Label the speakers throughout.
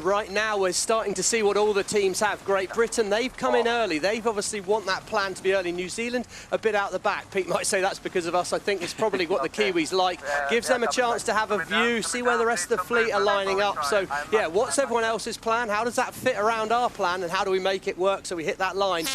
Speaker 1: And right now we're starting to see what all the teams have. Great Britain, they've come in early. They've obviously want that plan to be early. New Zealand, a bit out the back. Pete might say that's because of us. I think it's probably what the Kiwis like. Gives them a chance to have a view, see where the rest of the fleet are lining up. So, yeah, what's everyone else's plan? How does that fit around our plan? And how do we make it work so we hit that line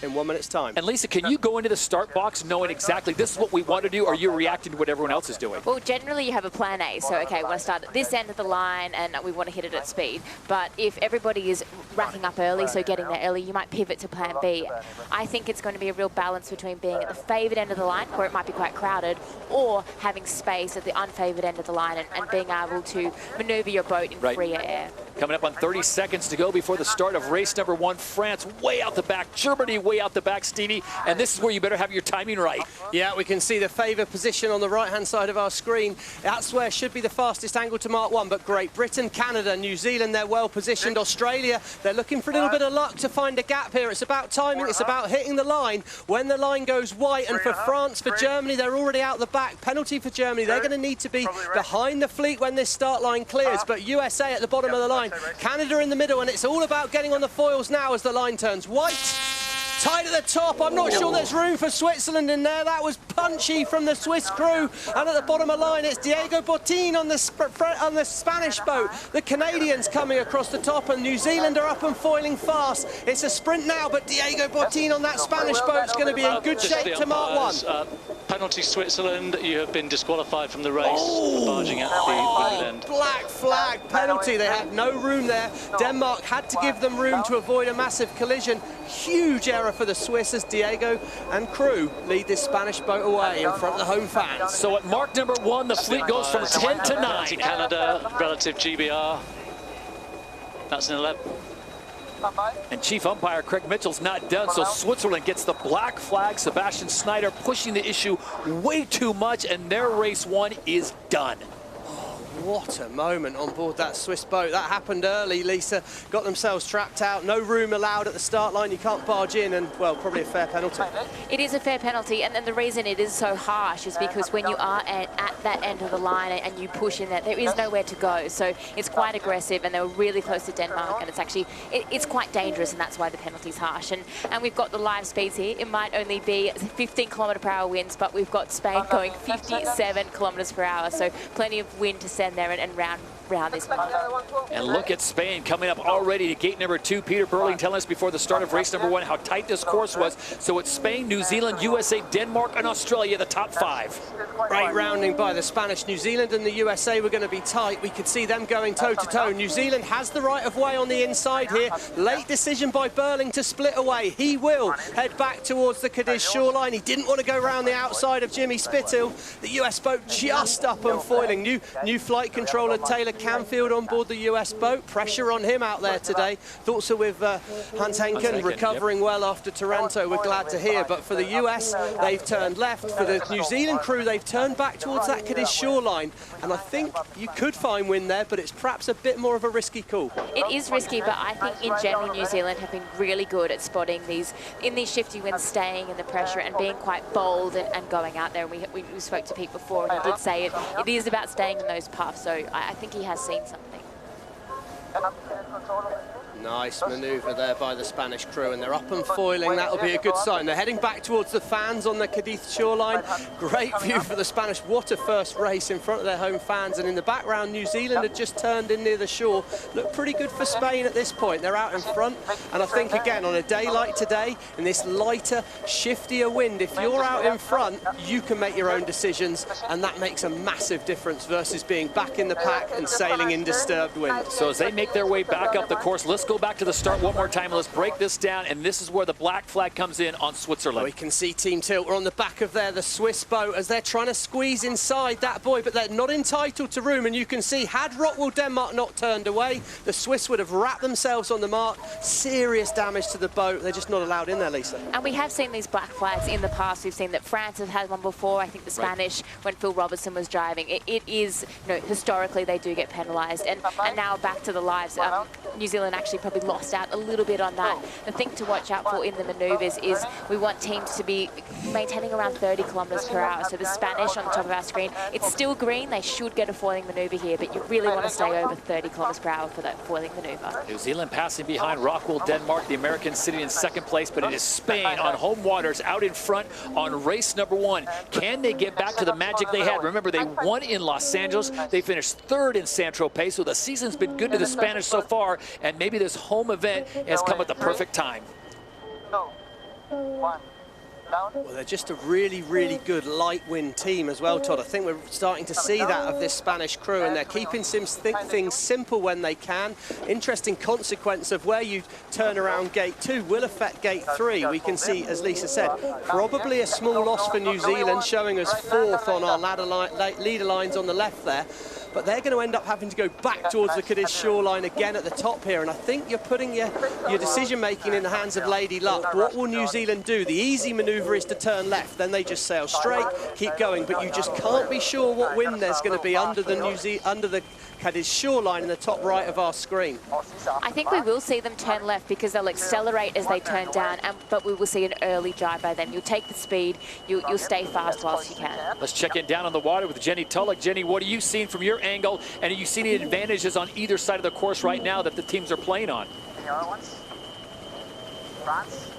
Speaker 1: in 1 minute's time?
Speaker 2: And Lisa, can you go into the start box knowing exactly this is what we want to do, or are you reacting to what everyone else is doing?
Speaker 3: Well, generally you have a plan A. So, okay, we want to start at this end of the line and we want to hit it at speed. But if everybody is racking up early, so getting there early, you might pivot to plan B. I think it's going to be a real balance between being at the favoured end of the line, where it might be quite crowded, or having space at the unfavoured end of the line and being able to manoeuvre your boat in freer air.
Speaker 2: Coming up on 30 seconds to go before the start of race number 1. France way out the back, Germany way out the back, Stevie. And this is where you better have your timing right.
Speaker 1: Yeah, we can see the favoured position on the right-hand side of our screen. That's where should be the fastest angle to Mark 1. But Great Britain, Canada, New Zealand, they're well positioned. Australia, they're looking for a little bit of luck to find a gap here. It's about timing. It's about hitting the line. When the line goes white, and for France, for Germany, they're already out the back. Penalty for Germany. They're going to need to be behind the fleet when this start line clears. But USA at the bottom of the line. Canada in the middle, and it's all about getting on the foils now as the line turns white. Tight at the top. I'm not sure there's room for Switzerland in there. That was punchy from the Swiss crew. And at the bottom of the line, it's Diego Botín on the Spanish boat. The Canadians coming across the top, and New Zealand are up and foiling fast. It's a sprint now, but Diego Botín on that Spanish boat is going to be in good shape to mark 1.
Speaker 4: Penalty Switzerland, you have been disqualified from the race for barging at the windward end.
Speaker 1: Black flag penalty. They had no room there. Denmark had to give them room to avoid a massive collision. Huge error for the Swiss as Diego and crew lead this Spanish boat away in front of the home fans.
Speaker 2: So at mark number 1, the fleet goes from 10 to 9.
Speaker 4: Canada, relative GBR. That's an 11.
Speaker 2: And chief umpire Craig Mitchell's not done, so Switzerland gets the black flag. Sebastian Schneider pushing the issue way too much, and their race 1 is done.
Speaker 1: What a moment on board that Swiss boat. That happened early, Lisa. Got themselves trapped out. No room allowed at the start line. You can't barge in, and, well, probably a fair penalty.
Speaker 3: It is a fair penalty, and then the reason it is so harsh is because when you are at that end of the line and you push in there is nowhere to go. So it's quite aggressive, and they were really close to Denmark, and it's actually, it's quite dangerous, and that's why the penalty's harsh. And we've got the live speeds here. It might only be 15 km/h winds, but we've got Spain going 57 km/h, so plenty of wind to send there and round this one.
Speaker 2: And look at Spain coming up already to gate number 2. Peter Burling telling us before the start of race number 1 how tight this course was. So it's Spain, New Zealand, USA, Denmark, and Australia, the top 5.
Speaker 1: Great rounding by the Spanish. New Zealand and the USA were going to be tight. We could see them going toe-to-toe. New Zealand has the right of way on the inside here. Late decision by Burling to split away. He will head back towards the Cadiz shoreline. He didn't want to go around the outside of Jimmy Spithill. The US boat just up and foiling. New flight controller Taylor Canfield on board the US boat. Pressure on him out there today. Thoughts are with Hans Henken recovering well after Taranto. We're glad to hear. But for the US, they've turned left. For the New Zealand crew, they've turned back towards that Cadiz shoreline. And I think you could find wind there, but it's perhaps a bit more of a risky call.
Speaker 3: It is risky, but I think in general New Zealand have been really good at spotting these shifty winds, staying in the pressure and being quite bold and going out there. We spoke to Pete before, and he did say it is about staying in those puffs. So I think he has seen something.
Speaker 1: Nice manoeuvre there by the Spanish crew, and they're up and foiling. That'll be a good sign. They're heading back towards the fans on the Cadiz shoreline. Great view for the Spanish. What a first race in front of their home fans. And in the background, New Zealand had just turned in near the shore. Look pretty good for Spain at this point. They're out in front. And I think, again, on a day like today, in this lighter, shiftier wind, if you're out in front, you can make your own decisions. And that makes a massive difference versus being back in the pack and sailing in disturbed wind.
Speaker 2: So as they make their way back up the course, let's go back to the start one more time. Let's break this down, and this is where the black flag comes in on Switzerland.
Speaker 1: We can see Team Tilt. We're on the back of the Swiss boat as they're trying to squeeze inside that buoy, but they're not entitled to room. And you can see, had Rockwell Denmark not turned away, the Swiss would have wrapped themselves on the mark. Serious damage to the boat. They're just not allowed in there, Lisa.
Speaker 3: And we have seen these black flags in the past. We've seen that France has had one before. I think the Spanish, when Phil Robertson was driving. It is, historically they do get penalised. And now back to the lives. New Zealand actually probably lost out a little bit on that. The thing to watch out for in the manoeuvres is we want teams to be maintaining around 30 kilometers per hour. So the Spanish on the top of our screen, it's still green. They should get a foiling maneuver here, but you really want to stay over 30 kilometers per hour for that foiling maneuver.
Speaker 2: New Zealand passing behind Rockwell, Denmark. The Americans sitting in second place, but it is Spain on home waters out in front on race number 1. Can they get back to the magic they had? Remember, they won in Los Angeles. They finished third in Saint-Tropez, so the season's been good to the Spanish so far, and maybe this home event has come at the perfect time.
Speaker 5: 2, 1.
Speaker 1: Well, they're just a really, really good light wind team as well, Todd. I think we're starting to see that of this Spanish crew, and they're keeping things simple when they can. Interesting consequence of where you turn around gate 2 will affect gate 3. We can see, as Lisa said, probably a small loss for New Zealand, showing us 4th on our leader lines on the left there. But they're going to end up having to go back towards the Cádiz shoreline again at the top here. And I think you're putting your decision-making in the hands of Lady Luck. What will New Zealand do? The easy manoeuvre is to turn left. Then they just sail straight, keep going. But you just can't be sure what wind there's going to be under the Cádiz shoreline in the top right of our screen.
Speaker 3: I think we will see them turn left because they'll accelerate as they turn down, but we will see an early jibe by them. You'll take the speed, you'll stay fast whilst you can.
Speaker 2: Let's check in down on the water with Jenny Tulloch. Jenny, what are you seeing from your angle, and are you seeing any advantages on either side of the course right now that the teams are playing on?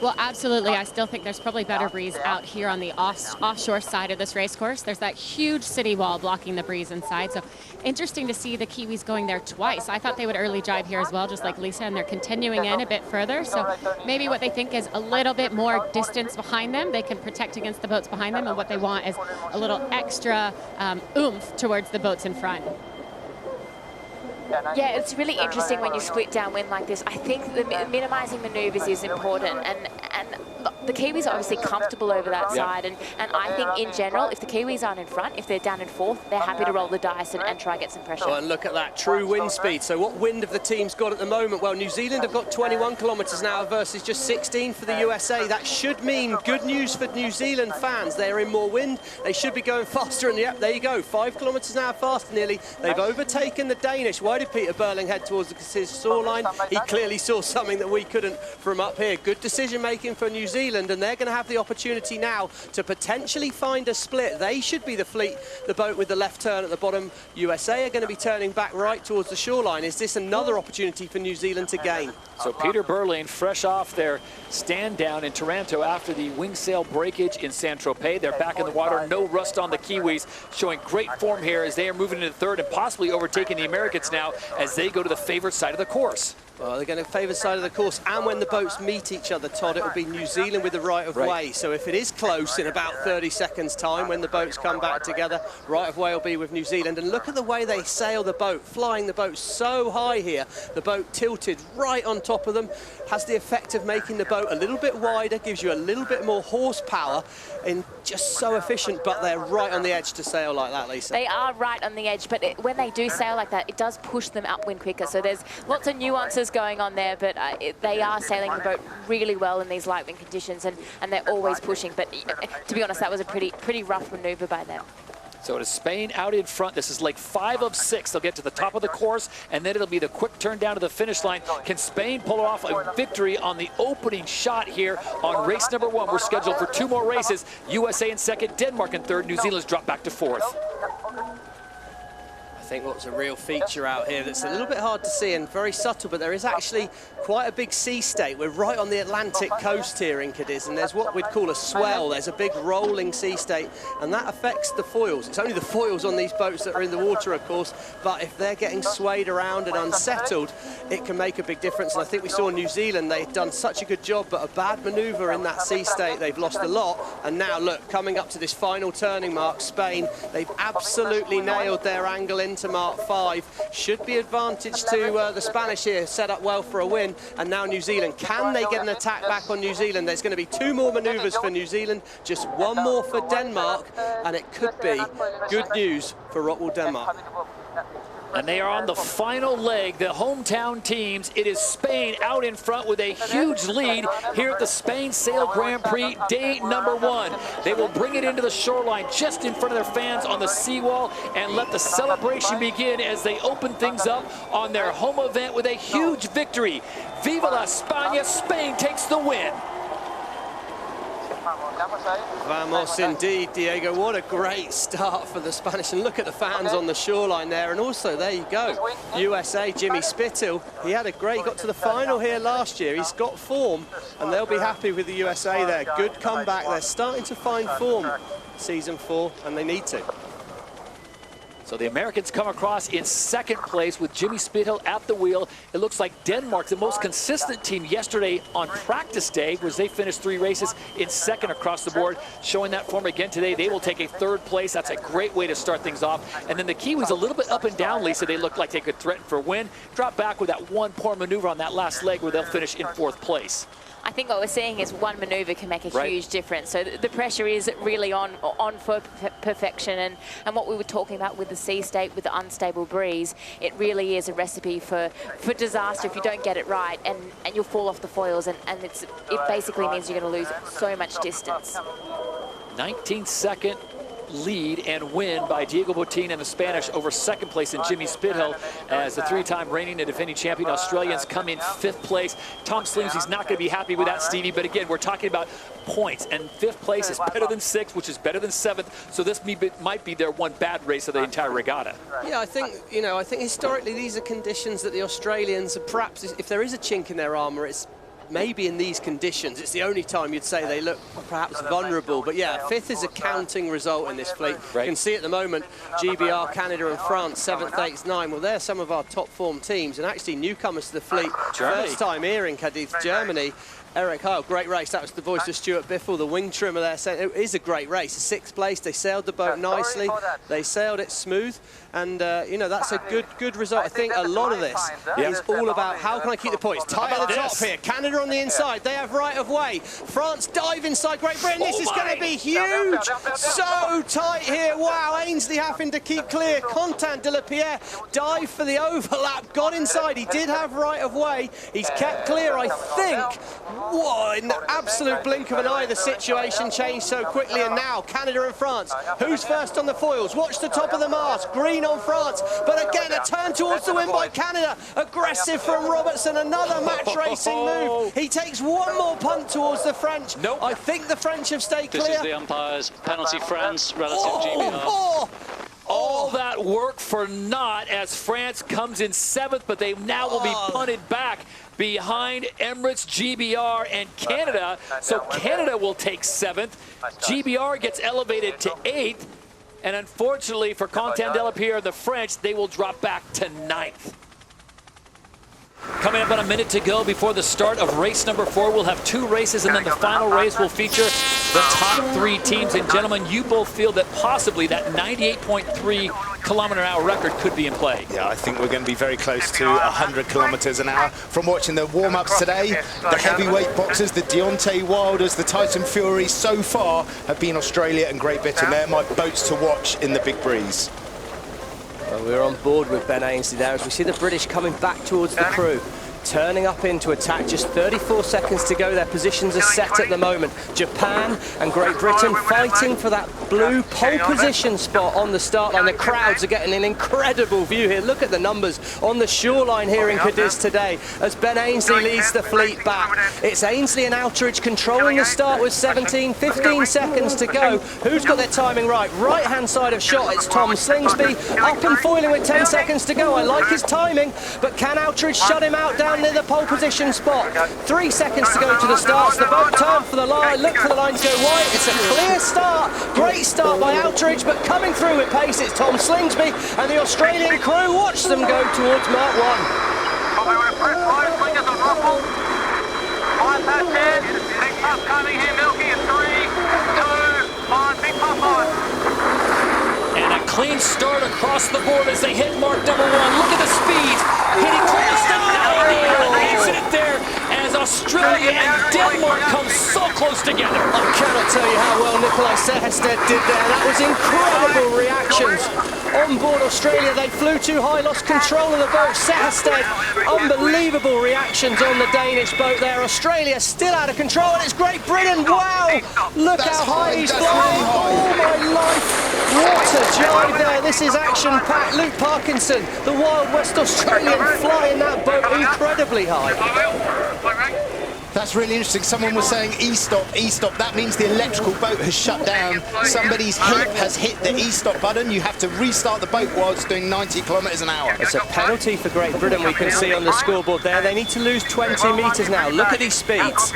Speaker 6: Well, absolutely. I still think there's probably better breeze out here on the offshore side of this race course. There's that huge city wall blocking the breeze inside. So interesting to see the Kiwis going there twice. I thought they would early jibe here as well, just like Lisa, and they're continuing in a bit further. So maybe what they think is a little bit more distance behind them. They can protect against the boats behind them, and what they want is a little extra oomph towards the boats in front.
Speaker 3: Yeah, it's really interesting when you split downwind like this. I think the minimizing maneuvers is important, and the Kiwis are obviously comfortable over that side, and I think in general, if the Kiwis aren't in front, if they're down in 4th, they're happy to roll the dice and try and get some pressure.
Speaker 1: Well, and look at that true wind speed. So what wind have the teams got at the moment? Well, New Zealand have got 21 kilometers an hour versus just 16 for the USA. That should mean good news for New Zealand fans. They're in more wind. They should be going faster, and yep, there you go, 5 kilometers an hour faster nearly. They've overtaken the Danish. Why did Peter Burling head towards the shoreline? He clearly saw something that we couldn't from up here. Good decision making for New Zealand, and they're going to have the opportunity now to potentially find a split. They should be the boat with the left turn at the bottom. USA are going to be turning back right towards the shoreline. Is this another opportunity for New Zealand to gain?
Speaker 2: So Peter Burling, fresh off their stand down in Taranto after the wing sail breakage in Saint-Tropez. They're back in the water, no rust on the Kiwis, showing great form here as they are moving into 3rd and possibly overtaking the Americans now as they go to the favorite side of the course.
Speaker 1: Well, they're going to favour side of the course, and when the boats meet each other, Todd, it will be New Zealand with the right of way. So if it is close in about 30 seconds' time, when the boats come back together, right of way will be with New Zealand. And look at the way they sail the boat, flying the boat so high here. The boat tilted right on top of them, has the effect of making the boat a little bit wider, gives you a little bit more horsepower, and just so efficient, but they're right on the edge to sail like that, Lisa.
Speaker 3: They are right on the edge, but when they do sail like that, it does push them upwind quicker. So there's lots of nuances going on there, but they are sailing the boat really well in these light wind conditions, and they're always pushing. But to be honest, that was a pretty rough maneuver by them.
Speaker 2: So it is Spain out in front. This is like 5 of 6. They'll get to the top of the course, and then it'll be the quick turn down to the finish line. Can Spain pull off a victory on the opening shot here on race number 1? We're scheduled for 2 more races. USA in 2nd, Denmark in 3rd. New Zealand's dropped back to 4th.
Speaker 1: I think what's a real feature out here that's a little bit hard to see and very subtle, but there is actually quite a big sea state. We're right on the Atlantic coast here in Cádiz, and there's what we'd call a swell. There's a big rolling sea state, and that affects the foils. It's only the foils on these boats that are in the water, of course, but if they're getting swayed around and unsettled, it can make a big difference. And I think we saw New Zealand, they've done such a good job, but a bad manoeuvre in that sea state, they've lost a lot. And now, look, coming up to this final turning mark, Spain, they've absolutely nailed their angle into Mark 5. Should be advantage to the Spanish here, set up well for a win. And now New Zealand, can they get an attack back on New Zealand? There's going to be 2 more manoeuvres for New Zealand, just 1 more for Denmark, and it could be good news for Rockwell, Denmark.
Speaker 2: And they are on the final leg, the hometown teams. It is Spain out in front with a huge lead here at the Spain Sail Grand Prix, day number 1. They will bring it into the shoreline just in front of their fans on the seawall and let the celebration begin as they open things up on their home event with a huge victory. Viva la España! Spain takes the win.
Speaker 1: Vamos indeed, Diego. What a great start for the Spanish. And look at the fans on the shoreline there. And also, there you go, USA, Jimmy Spithill. He had a great, got to the final here last year. He's got form, and they'll be happy with the USA there. Good comeback. They're starting to find form season 4, and they need to.
Speaker 2: So the Americans come across in second place with Jimmy Spithill at the wheel. It looks like Denmark, the most consistent team yesterday on practice day, was they finished 3 races in second across the board, showing that form again today. They will take a 3rd place. That's a great way to start things off. And then the Kiwis a little bit up and down, Lisa. They look like they could threaten for a win. Drop back with that one poor maneuver on that last leg where they'll finish in 4th place.
Speaker 3: I think what we're seeing is one maneuver can make a huge difference. So the pressure is really on for perfection. And what we were talking about with the sea state, with the unstable breeze, it really is a recipe for disaster if you don't get it right, and you'll fall off the foils, and it basically means you're going to lose so much distance.
Speaker 2: 19-second lead and win by Diego Botín and the Spanish over second place in Jimmy Spithill, as the 3-time reigning and defending champion Australians come in 5th place. Tom Slimsy's not going to be happy with that, Stevie, but again, we're talking about points, and 5th place is better than 6th, which is better than 7th, so this might be their one bad race of the entire regatta.
Speaker 1: Yeah, I think historically these are conditions that the Australians, perhaps if there is a chink in their armour, it's maybe in these conditions. It's the only time you'd say they look perhaps vulnerable. But yeah, 5th is a counting result in this fleet. You can see at the moment, GBR, Canada and France, 7th, 8th, 9th. Well, they're some of our top form teams, and actually newcomers to the fleet. First time here in Cádiz, Germany. Eric Heil, great race. That was the voice of Stuart Biffle, the wing trimmer there, saying it is a great race. 6th place, they sailed the boat nicely, they sailed it smooth, and you know, that's a good result. I think a lot of this is all about how can I keep the points tight at the top here. Canada on the inside, they have right of way. France dive inside Great Britain. This is going to be huge. So tight here. Wow, Ainsley having to keep clear. Contant de la Pierre dive for the overlap, got inside. He did have right of way. He's kept clear, I think. Whoa, in the absolute blink of an eye, the situation changed so quickly, and now Canada and France. Who's first on the foils? Watch the top of the mast. Green on France, but again, a turn towards the win by Canada. Aggressive from Robertson, another match racing move. He takes one more punt towards the French.
Speaker 2: Nope.
Speaker 1: I think the French have stayed clear.
Speaker 4: This is the umpire's penalty, France, relative GBR.
Speaker 2: All that work for naught as France comes in 7th, but they now will be punted back behind Emirates, GBR, and Canada. So Canada will take 7th. GBR gets elevated to 8th. And unfortunately for Contant de la Pierre and the French, they will drop back to 9th. Coming up on a minute to go before the start of race number 4. We'll have 2 races, and then the final race will feature the top 3 teams. And gentlemen, you both feel that possibly that 98.3 km/h record could be in play.
Speaker 7: Yeah, I think we're going to be very close to 100 kilometers an hour. From watching the warm-ups today, the heavyweight boxers, the Deontay Wilders, the Tyson Furies, so far have been Australia and Great Britain. They're my boats to watch in the big breeze.
Speaker 1: Well, we're on board with Ben Ainsley there as we see the British coming back towards the crew. Turning up into attack, just 34 seconds to go. Their positions are set at the moment. Japan and Great Britain fighting for that blue pole position spot on the start line. The crowds are getting an incredible view here. Look at the numbers on the shoreline here in Cádiz today as Ben Ainsley leads the fleet back. It's Ainsley and Outridge controlling the start with 15 seconds to go. Who's got their timing right? Right-hand side of shot, it's Tom Slingsby. Up and foiling with 10 seconds to go. I like his timing, but can Outridge shut him out down near the pole position spot? 3 seconds to go to the starts. The boat turned for the line, look for the line to go wide. It's a clear start. Great start by Outridge, but coming through with pace, it's Tom Slingsby and the Australian crew. Watch them go towards Mark 1.
Speaker 2: And a clean start across the board as they hit mark number 1. Look at the speeds, hitting close to 90. An accident there as Australia and Denmark come so close. close together.
Speaker 1: I cannot tell you how well Nikolai Sehested did there. That was incredible reactions. On board Australia, they flew too high, lost control of the boat. Sehested, unbelievable reactions on the Danish boat there. Australia still out of control, and it's Great Britain. Wow, look how high he's flying. Oh my life, what a jibe there. This is action-packed. Luke Parkinson, the Wild West Australian, flying that boat incredibly high.
Speaker 7: That's really interesting. Someone was saying E-stop, E-stop. That means the electrical boat has shut down. Somebody's hip has hit the E-stop button. You have to restart the boat while it's doing 90 kilometres an hour.
Speaker 1: It's a penalty for Great Britain, we can see on the scoreboard there. They need to lose 20 metres now. Look at these speeds.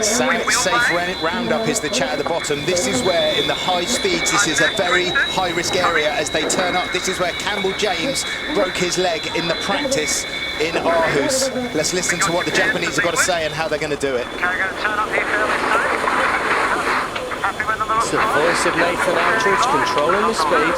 Speaker 7: Safe roundup is the chat at the bottom. This is where, in the high speeds, this is a very high-risk area as they turn up. This is where Campbell James broke his leg in the practice in Aarhus. Let's listen to what the Japanese have got to say and how they're going to do it.
Speaker 1: It's the voice of Nathan Outridge controlling the speed.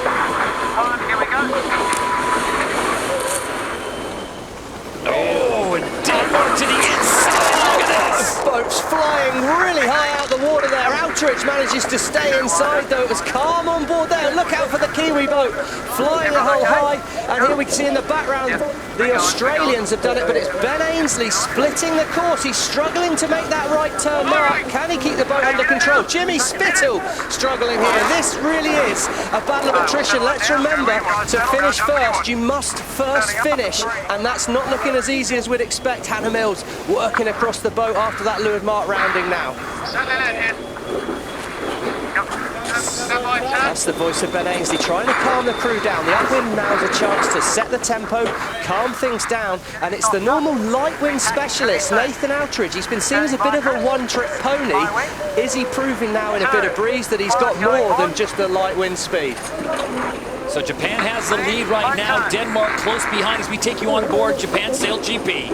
Speaker 2: Oh, and Denmark to the inside. Look at this.
Speaker 1: Boat's flying really high out the water there. Outridge manages to stay inside though. It was calm on board there. Look out for the Kiwi boat flying the hull high. And here we can see in the background the Australians have done it, but it's Ben Ainsley splitting the course. He's struggling to make that right turn mark. Can he keep the boat under control? Jimmy Spittle struggling here. This really is a battle of attrition. Let's remember, to finish first, you must first finish, and that's not looking as easy as we'd expect. Hannah Mills working across the boat after that leeward mark rounding now. That's the voice of Ben Ainsley trying to calm the crew down. The upwind now's a chance to set the tempo, calm things down, and it's the normal light wind specialist, Nathan Outridge. He's been seen as a bit of a one-trick pony. Is he proving now in a bit of breeze that he's got more than just the light wind speed?
Speaker 2: So Japan has the lead right now. Denmark close behind as we take you on board Japan SailGP.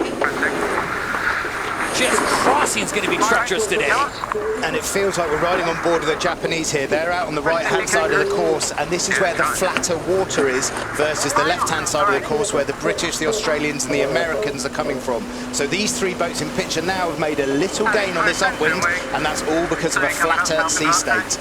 Speaker 2: Just crossing is going to be treacherous today.
Speaker 7: And it feels like we're riding on board of the Japanese here. They're out on the right-hand side of the course, and this is where the flatter water is versus the left-hand side of the course where the British, the Australians, and the Americans are coming from. So these three boats in picture now have made a little gain on this upwind, and that's all because of a flatter sea state.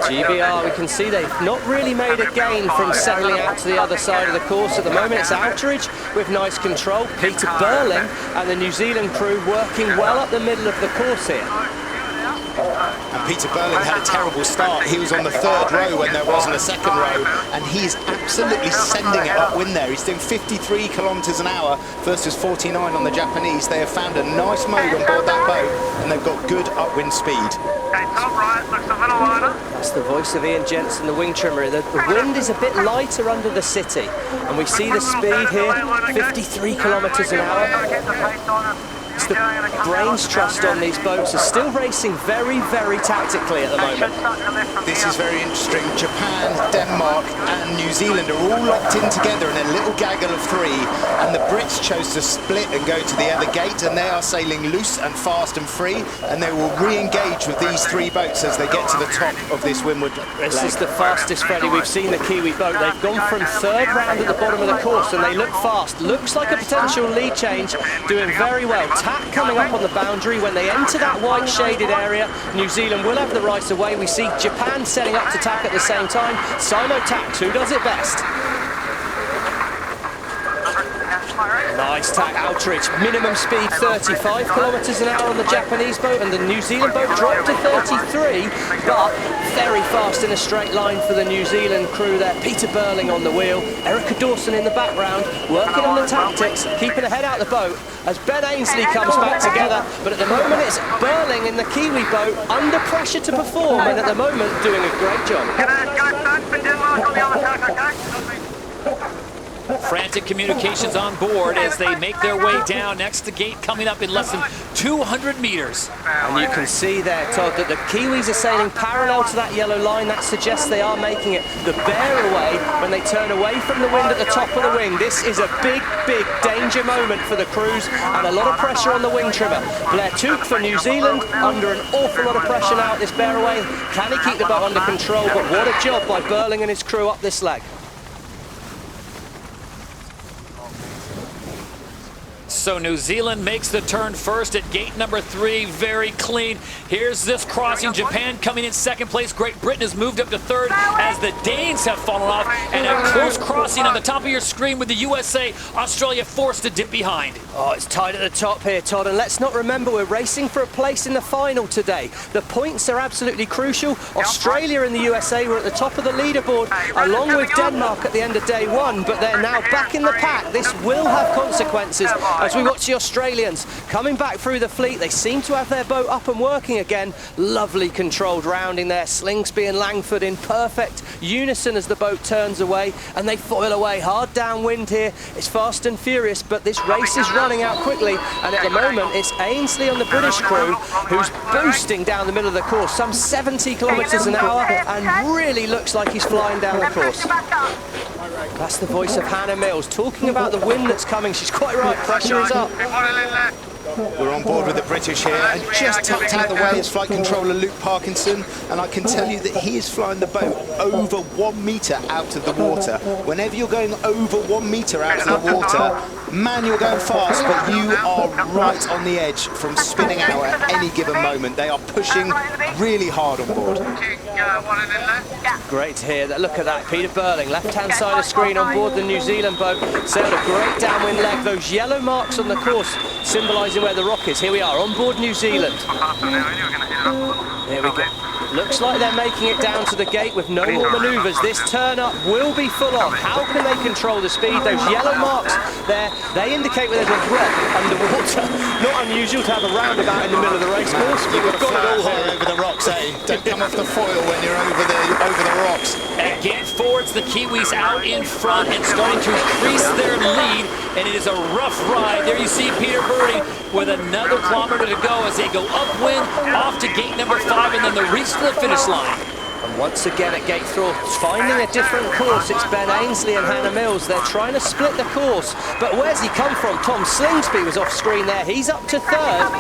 Speaker 1: GBR, we can see they've not really made a gain from sailing out to the other side of the course at the moment. It's Outridge with nice control. Peter Burling and the New Zealand crew working well up the middle of the course here.
Speaker 7: And Peter Burling had a terrible start. He was on the third row when there wasn't a second row, and he's absolutely sending it upwind there. He's doing 53 kilometres an hour versus 49 on the Japanese. They have found a nice mode on board that boat, and they've got good upwind speed.
Speaker 1: That's the voice of Ian Jensen, the wing trimmer. The wind is a bit lighter under the city, and we see the speed here, 53 kilometres an hour. It's the brains trust on these boats are still racing very, very tactically at the moment.
Speaker 7: This is very interesting. Japan, Denmark and New Zealand are all locked in together in a little gaggle of three, and the Brits chose to split and go to the other gate, and they are sailing loose and fast and free, and they will re-engage with these three boats as they get to the top of this windward leg.
Speaker 1: This is the fastest, Freddie, we've seen the Kiwi boat. They've gone from third round at the bottom of the course, and they look fast. Looks like a potential lead change, doing very well. Tack coming up on the boundary. When they enter that white shaded area, New Zealand will have the right of way. We see Japan setting up to tack at the same time. Simo tacks, who does it best? Nice tack, Outridge. Minimum speed 35 kilometres an hour on the Japanese boat, and the New Zealand boat dropped to 33, but very fast in a straight line for the New Zealand crew there. Peter Burling on the wheel, Erica Dawson in the background, working on the tactics, keeping a head out the boat as Ben Ainsley comes back together. But at the moment it's Burling in the Kiwi boat under pressure to perform, and at the moment doing a great job.
Speaker 2: Frantic communications on board as they make their way down next to gate, coming up in less than 200 meters.
Speaker 1: And you can see there, Todd, that the Kiwis are sailing parallel to that yellow line. That suggests they are making it the bear away when they turn away from the wind at the top of the wing. This is a big, big danger moment for the crews, and a lot of pressure on the wing trimmer. Blair Tuke for New Zealand under an awful lot of pressure now at this bear away. Can he keep the boat under control? But what a job by Burling and his crew up this leg.
Speaker 2: So New Zealand makes the turn first at gate number 3, very clean. Here's this crossing, Japan coming in second place. Great Britain has moved up to third as the Danes have fallen off. And a close crossing on the top of your screen with the USA, Australia forced to dip behind.
Speaker 1: Oh, it's tight at the top here, Todd, and let's not remember we're racing for a place in the final today. The points are absolutely crucial. Australia and the USA were at the top of the leaderboard, along with Denmark at the end of day 1, but they're now back in the pack. This will have consequences as we watch the Australians coming back through the fleet. They seem to have their boat up and working again. Lovely controlled rounding there. Slingsby and Langford in perfect unison as the boat turns away, and they foil away. Hard downwind here. It's fast and furious, but this race is running out quickly, and at the moment it's Ainsley on the British crew who's boosting down the middle of the course, some 70 kilometres an hour, and really looks like he's flying down the course. That's the voice of Hannah Mills talking about the wind that's coming. She's quite right, pressure is up.
Speaker 7: We're on board with the British here, and just tucked out the way is flight controller Luke Parkinson, and I can tell you that he is flying the boat over 1 metre out of the water. Whenever you're going over 1 metre out of the water, man, you're going fast, but you are right on the edge from spinning out at any given moment. They are pushing really hard on board.
Speaker 1: Great to hear that. Look at that, Peter Burling, left-hand side of screen on board the New Zealand boat, sailed a great downwind leg. Those yellow marks on the course symbolising where the rock is. Here we are on board New Zealand. There we go. Looks like they're making it down to the gate with no more manoeuvres. This turn up will be full on. How can they control the speed? Those yellow marks there, they indicate where there's a rock underwater. Not unusual to have a roundabout in the middle of the race course.
Speaker 7: You've got it all here over the rocks, eh? Don't come off the foil when you're over the rocks.
Speaker 2: At gate 4, it's the Kiwis out in front and starting to increase their lead, and it is a rough ride. There you see Peter Burling with another kilometre to go as they go upwind off to gate number 5, and then the reach to the finish line.
Speaker 1: And once again at gate 4, finding a different course. It's Ben Ainsley and Hannah Mills. They're trying to split the course, but where's he come from? Tom Slingsby was off screen there. He's up to third.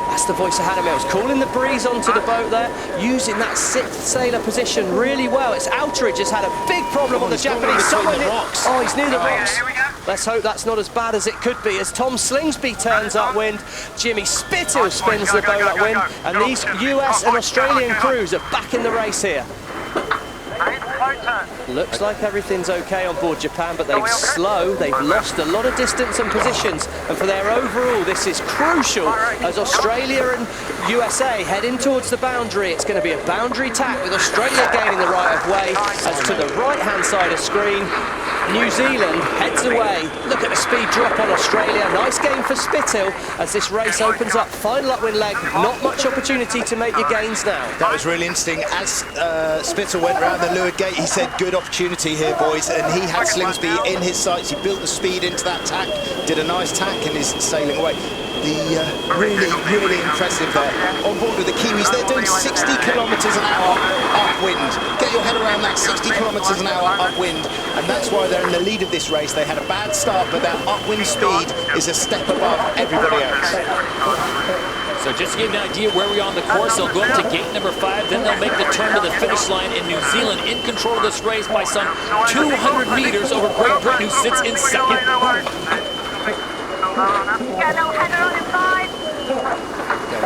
Speaker 1: That's the voice of Hannah Mills, calling the breeze onto the boat there, using that 6th sailor position really well. It's Outeridge has had a big problem on the Japanese side. Oh, he's near the rocks. Let's hope that's not as bad as it could be as Tom Slingsby turns upwind. Jimmy Spithill spins the boat upwind, and these US and Australian crews are back in the race here. Looks like everything's okay on board Japan, but they've lost a lot of distance and positions, and for their overall this is crucial as Australia and USA head in towards the boundary. It's going to be a boundary tack with Australia gaining the right of way, as to the right hand side of screen New Zealand heads away. Look at the speed drop on Australia. Nice game for Spithill as this race opens up. Final upwind leg, not much opportunity to make your gains now.
Speaker 7: That was really interesting. As Spithill went round the leeward gate, he said, good opportunity here, boys, and he had Slingsby in his sights. He built the speed into that tack, did a nice tack, and is sailing away. Really impressive there. On board with the Kiwis, they're doing 60 kilometres an hour upwind. Get your head around that, 60 kilometres an hour upwind, and that's why they're in the lead of this race. They had a bad start, but their upwind speed is a step above everybody else.
Speaker 2: So just to give you an idea where we are on the course, they'll go up to gate number 5, then they'll make the turn to the finish line in New Zealand, in control of this race by some 200 meters over Great Britain, who sits in second.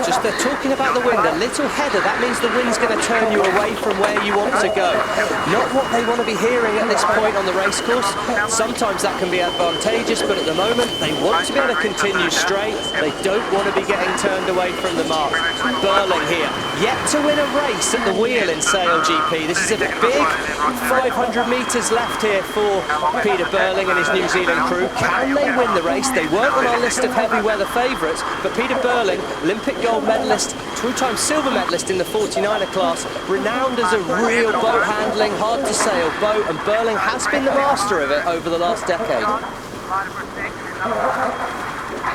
Speaker 1: Just they're talking about the wind, a little header, that means the wind's going to turn you away from where you want to go. Not what they want to be hearing at this point on the race course. Sometimes that can be advantageous, but at the moment they want to be able to continue straight. They don't want to be getting turned away from the mark. Burling here, yet to win a race at the wheel in SailGP. This is a big 500 metres left here for Peter Burling and his New Zealand crew. Can they win the race? They weren't on our list of heavy weather favourites, but Peter Burling, Olympic gold medalist, 2-time silver medalist in the 49er class, renowned as a real boat handling, hard to sail boat, and Burling has been the master of it over the last decade.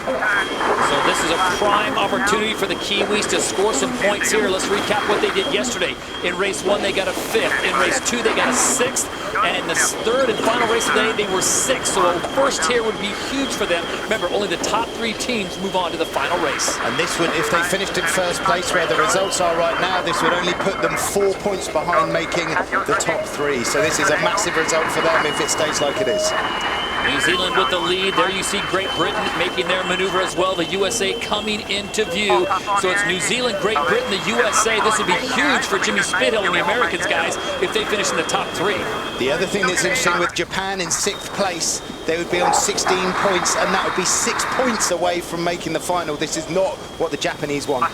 Speaker 2: So this is a prime opportunity for the Kiwis to score some points here. Let's recap what they did yesterday. In race 1, they got a 5th. In race 2, they got a 6th. And in the 3rd and final race of the day, they were 6th. So a first here would be huge for them. Remember, only the top 3 teams move on to the final race.
Speaker 7: And this would, if they finished in first place where the results are right now, this would only put them 4 points behind making the top 3. So this is a massive result for them if it stays like it is.
Speaker 2: New Zealand with the lead. There you see Great Britain making their maneuver as well. The USA coming into view. So it's New Zealand, Great Britain, the USA. This would be huge for Jimmy Spithill and the Americans, guys, if they finish in the top 3.
Speaker 7: The other thing that's interesting with Japan in 6th place, they would be on 16 points, and that would be 6 points away from making the final. This is not what the Japanese want.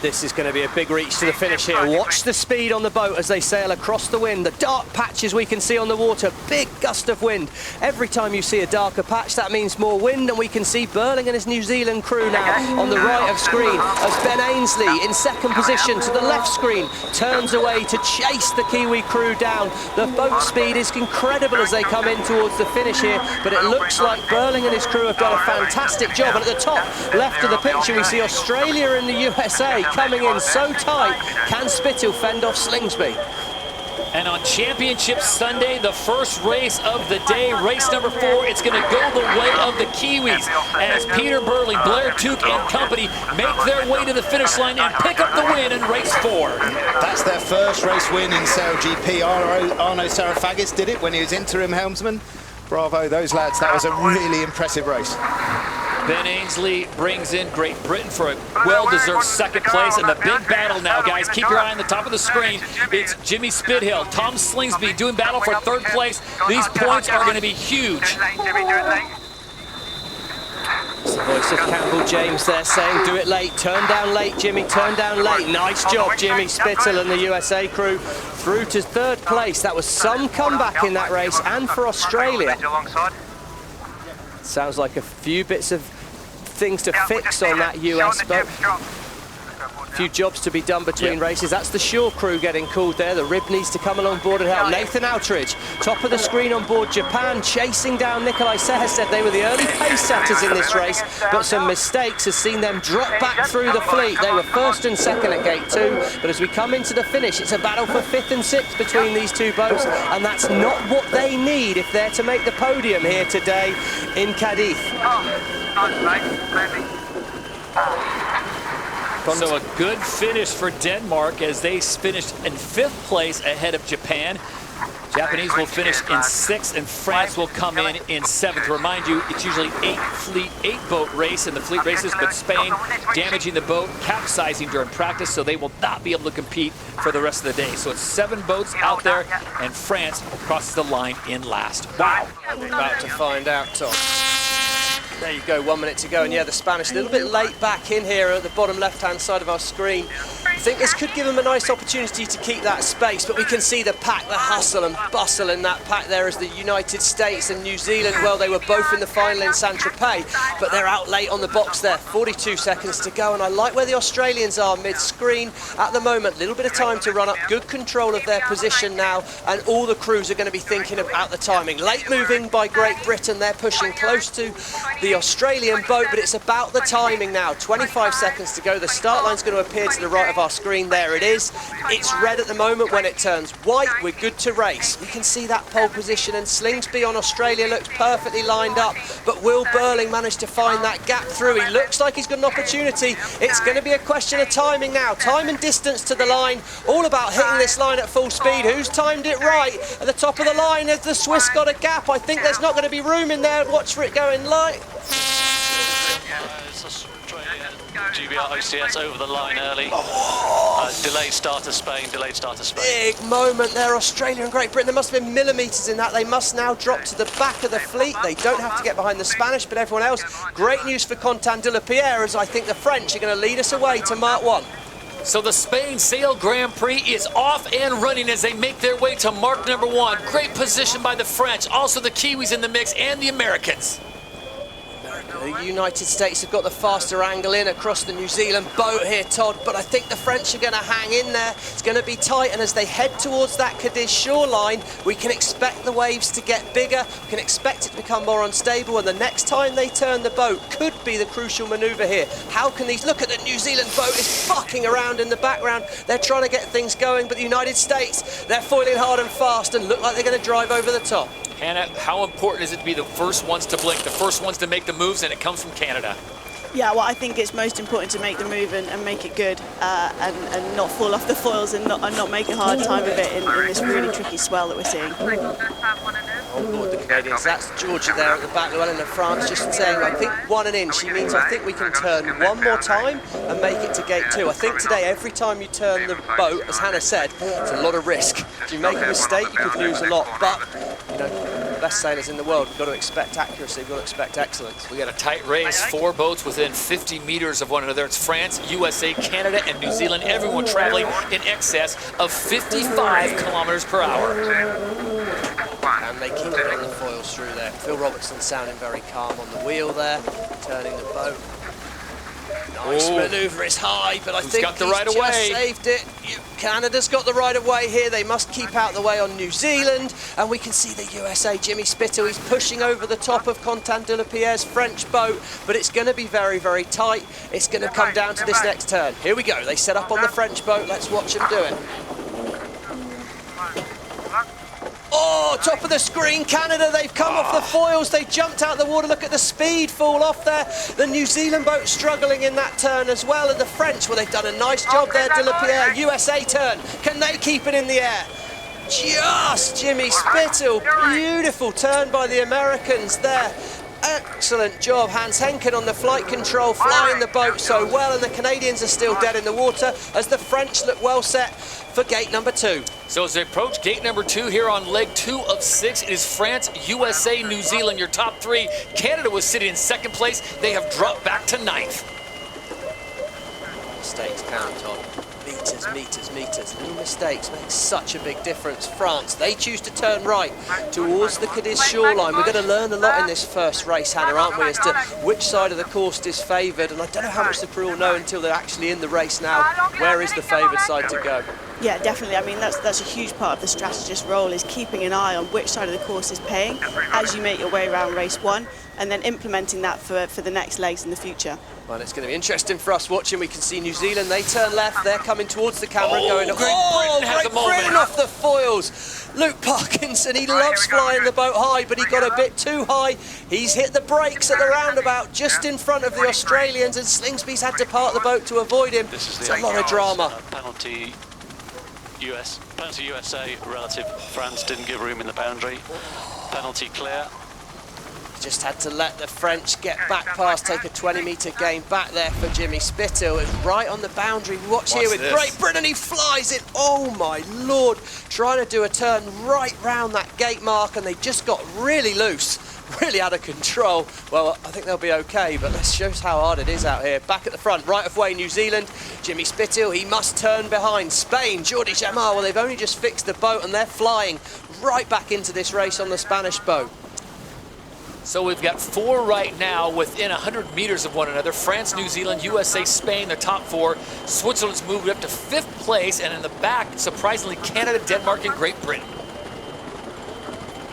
Speaker 1: This is going to be a big reach to the finish here. Watch the speed on the boat as they sail across the wind. The dark patches we can see on the water, big gust of wind. Every time you see a darker patch, that means more wind, and we can see Burling and his New Zealand crew now on the right of screen as Ben Ainsley in 2nd position to the left screen turns away to chase the Kiwi crew down. The boat speed is incredible as they come in towards the finish here, but it looks like Burling and his crew have done a fantastic job. And at the top left of the picture, we see Australia and the USA coming in so tight. Can Spithill fend off Slingsby?
Speaker 2: And on Championship Sunday, the first race of the day, race number 4, it's going to go the way of the Kiwis as Peter Burling, Blair Tuke and company make their way to the finish line and pick up the win in race 4.
Speaker 7: That's their first race win in SailGP. Arno Sarafagis did it when he was interim helmsman. Bravo, those lads. That was a really impressive race.
Speaker 2: Ben Ainsley brings in Great Britain for a well-deserved 2nd place. And the big battle now, guys, keep your eye on the top of the screen. It's Jimmy Spithill, Tom Slingsby doing battle for 3rd place. These points are going to be huge.
Speaker 1: It's the voice of Campbell James there saying, do it late, turn down late, Jimmy, turn down late. Nice job, Jimmy Spithill and the USA crew through to 3rd place. That was some comeback in that race, and for Australia. Sounds like a few bits of things to fix on that US boat. A few jobs to be done between races. That's the Shaw crew getting called there. The rib needs to come along board and help. Nathan Outridge, top of the screen on board Japan, chasing down Nikolai Seherstedt. They were the early pace setters in this race, but some mistakes has seen them drop back through the fleet. They were 1st and 2nd at gate 2, but as we come into the finish, it's a battle for 5th and 6th between these two boats, and that's not what they need if they're to make the podium here today in Cádiz.
Speaker 2: So a good finish for Denmark as they finished in 5th place ahead of Japan. Japanese will finish in 6th, and France will come in 7th. To remind you, it's usually 8-boat race in the fleet races, but Spain damaging the boat, capsizing during practice, so they will not be able to compete for the rest of the day. So it's 7 boats out there, and France crosses the line in last. Wow.
Speaker 1: We're about to find out, Tom. There you go, 1 minute to go, and yeah, the Spanish a little bit late back in here at the bottom left-hand side of our screen. I think this could give them a nice opportunity to keep that space, but we can see the pack, the hustle and bustle in that pack there as the United States and New Zealand, well, they were both in the final in Saint-Tropez, but they're out late on the box there. 42 seconds to go, and I like where the Australians are mid-screen at the moment. A little bit of time to run up, good control of their position now, and all the crews are going to be thinking about the timing. Late moving by Great Britain, they're pushing close to the Australian boat, but it's about the timing now. 25 seconds to go. The start line's going to appear to the right of our screen. There it is. It's red at the moment. When it turns white, we're good to race. We can see that pole position, and Slingsby on Australia looks perfectly lined up, but will Burling manage to find that gap through? He looks like he's got an opportunity. It's going to be a question of timing now. Time and distance to the line. All about hitting this line at full speed. Who's timed it right? At the top of the line, has the Swiss got a gap? I think there's not going to be room in there. Watch for it going light.
Speaker 4: GBR OCS over the line early. Delayed start of Spain, delayed start of Spain.
Speaker 1: Big moment there, Australia and Great Britain. There must have been millimetres in that. They must now drop to the back of the fleet. They don't have to get behind the Spanish, but everyone else. Great news for Quentin de la Pierre, as I think the French are going to lead us away to Mark 1.
Speaker 2: So the Spain Sail Grand Prix is off and running as they make their way to mark number 1. Great position by the French, also the Kiwis in the mix, and the Americans.
Speaker 1: The United States have got the faster angle in across the New Zealand boat here, Todd, but I think the French are going to hang in there. It's going to be tight, and as they head towards that Cadiz shoreline, we can expect the waves to get bigger, we can expect it to become more unstable, and the next time they turn the boat could be the crucial manoeuvre here. How can these... Look at the New Zealand boat is fucking around in the background. They're trying to get things going, but the United States, they're foiling hard and fast and look like they're going to drive over the top.
Speaker 2: Hannah, how important is it to be the first ones to blink, the first ones to make the moves, and it comes from Canada?
Speaker 8: Yeah, well, I think it's most important to make the move and make it good, and not fall off the foils and not make a hard time of it in this really tricky swell that we're seeing.
Speaker 1: On board the Canadians, that's Georgia there at the back, Llewellyn of France, just saying, I think 1 and in. She means I think we can turn one more time and make it to gate 2. I think today, every time you turn the boat, as Hannah said, it's a lot of risk. If you make a mistake, you could lose a lot, but, you know, best sailors in the world, we've got to expect accuracy, we've got to expect excellence.
Speaker 2: We got a tight race, 4 boats within 50 meters of one another. It's France, USA, Canada, and New Zealand, everyone traveling in excess of 55 kilometers per hour.
Speaker 1: And they keep getting the foils through there. Phil Robertson sounding very calm on the wheel there, turning the boat. Nice manoeuvre, it's high, but I think
Speaker 2: got the right of way?
Speaker 1: Just saved it. Canada's got the right of way here. They must keep out the way on New Zealand. And we can see the USA, Jimmy Spittle, he's pushing over the top of Quentin de la Pierre's French boat, but it's going to be very, very tight. It's going to come down to this next turn. Here we go. They set up on the French boat. Let's watch them do it. Oh, top of the screen, Canada, they've come off the foils, they jumped out the water, look at the speed fall off there. The New Zealand boat struggling in that turn as well, and the French, well, they've done a nice job there, de la Pierre. USA turn, can they keep it in the air? Just Jimmy Spittle, beautiful turn by the Americans there. Excellent job, Hans Henken on the flight control, flying the boat so well, and the Canadians are still dead in the water as the French look well set for gate number 2.
Speaker 2: So as they approach gate number 2 here on leg 2 of 6, it is France, USA, New Zealand, your top 3. Canada was sitting in 2nd place. They have dropped back to 9th.
Speaker 1: Mistakes count on. Meters. Little mistakes make such a big difference. France, they choose to turn right towards the Cadiz shoreline. We're going to learn a lot in this first race, Hannah, aren't we, as to which side of the course is favoured. And I don't know how much the Prix will know until they're actually in the race now. Where is the favoured side to go?
Speaker 8: Yeah, definitely. I mean, that's a huge part of the strategist's role, is keeping an eye on which side of the course is paying as you make your way around race 1, and then implementing that for the next legs in the future.
Speaker 1: Well, it's going to be interesting for us watching. We can see New Zealand, they turn left, they're coming towards the camera and going, Great Britain off the foils. Luke Parkinson, he loves flying the boat high, but he got a bit too high. He's hit the brakes at the roundabout just in front of the Australians, and Slingsby's had to park the boat to avoid him. It's a lot of drama.
Speaker 4: Penalty USA relative. France didn't give room in the boundary. Penalty clear.
Speaker 1: Just had to let the French get back past, take a 20-metre gain back there for Jimmy Spittle. It's right on the boundary. Watch here with Great Britain, he flies it. Oh my Lord, trying to do a turn right round that gate mark, and they just got really loose, really out of control. Well, I think they'll be okay, but that shows how hard it is out here. Back at the front, right of way, New Zealand. Jimmy Spittle, he must turn behind. Spain, Jordi Jamar, well, they've only just fixed the boat, and they're flying right back into this race on the Spanish boat.
Speaker 2: So we've got 4 right now within 100 meters of one another. France, New Zealand, USA, Spain, the top 4. Switzerland's moved up to 5th place, and in the back, surprisingly, Canada, Denmark, and Great Britain.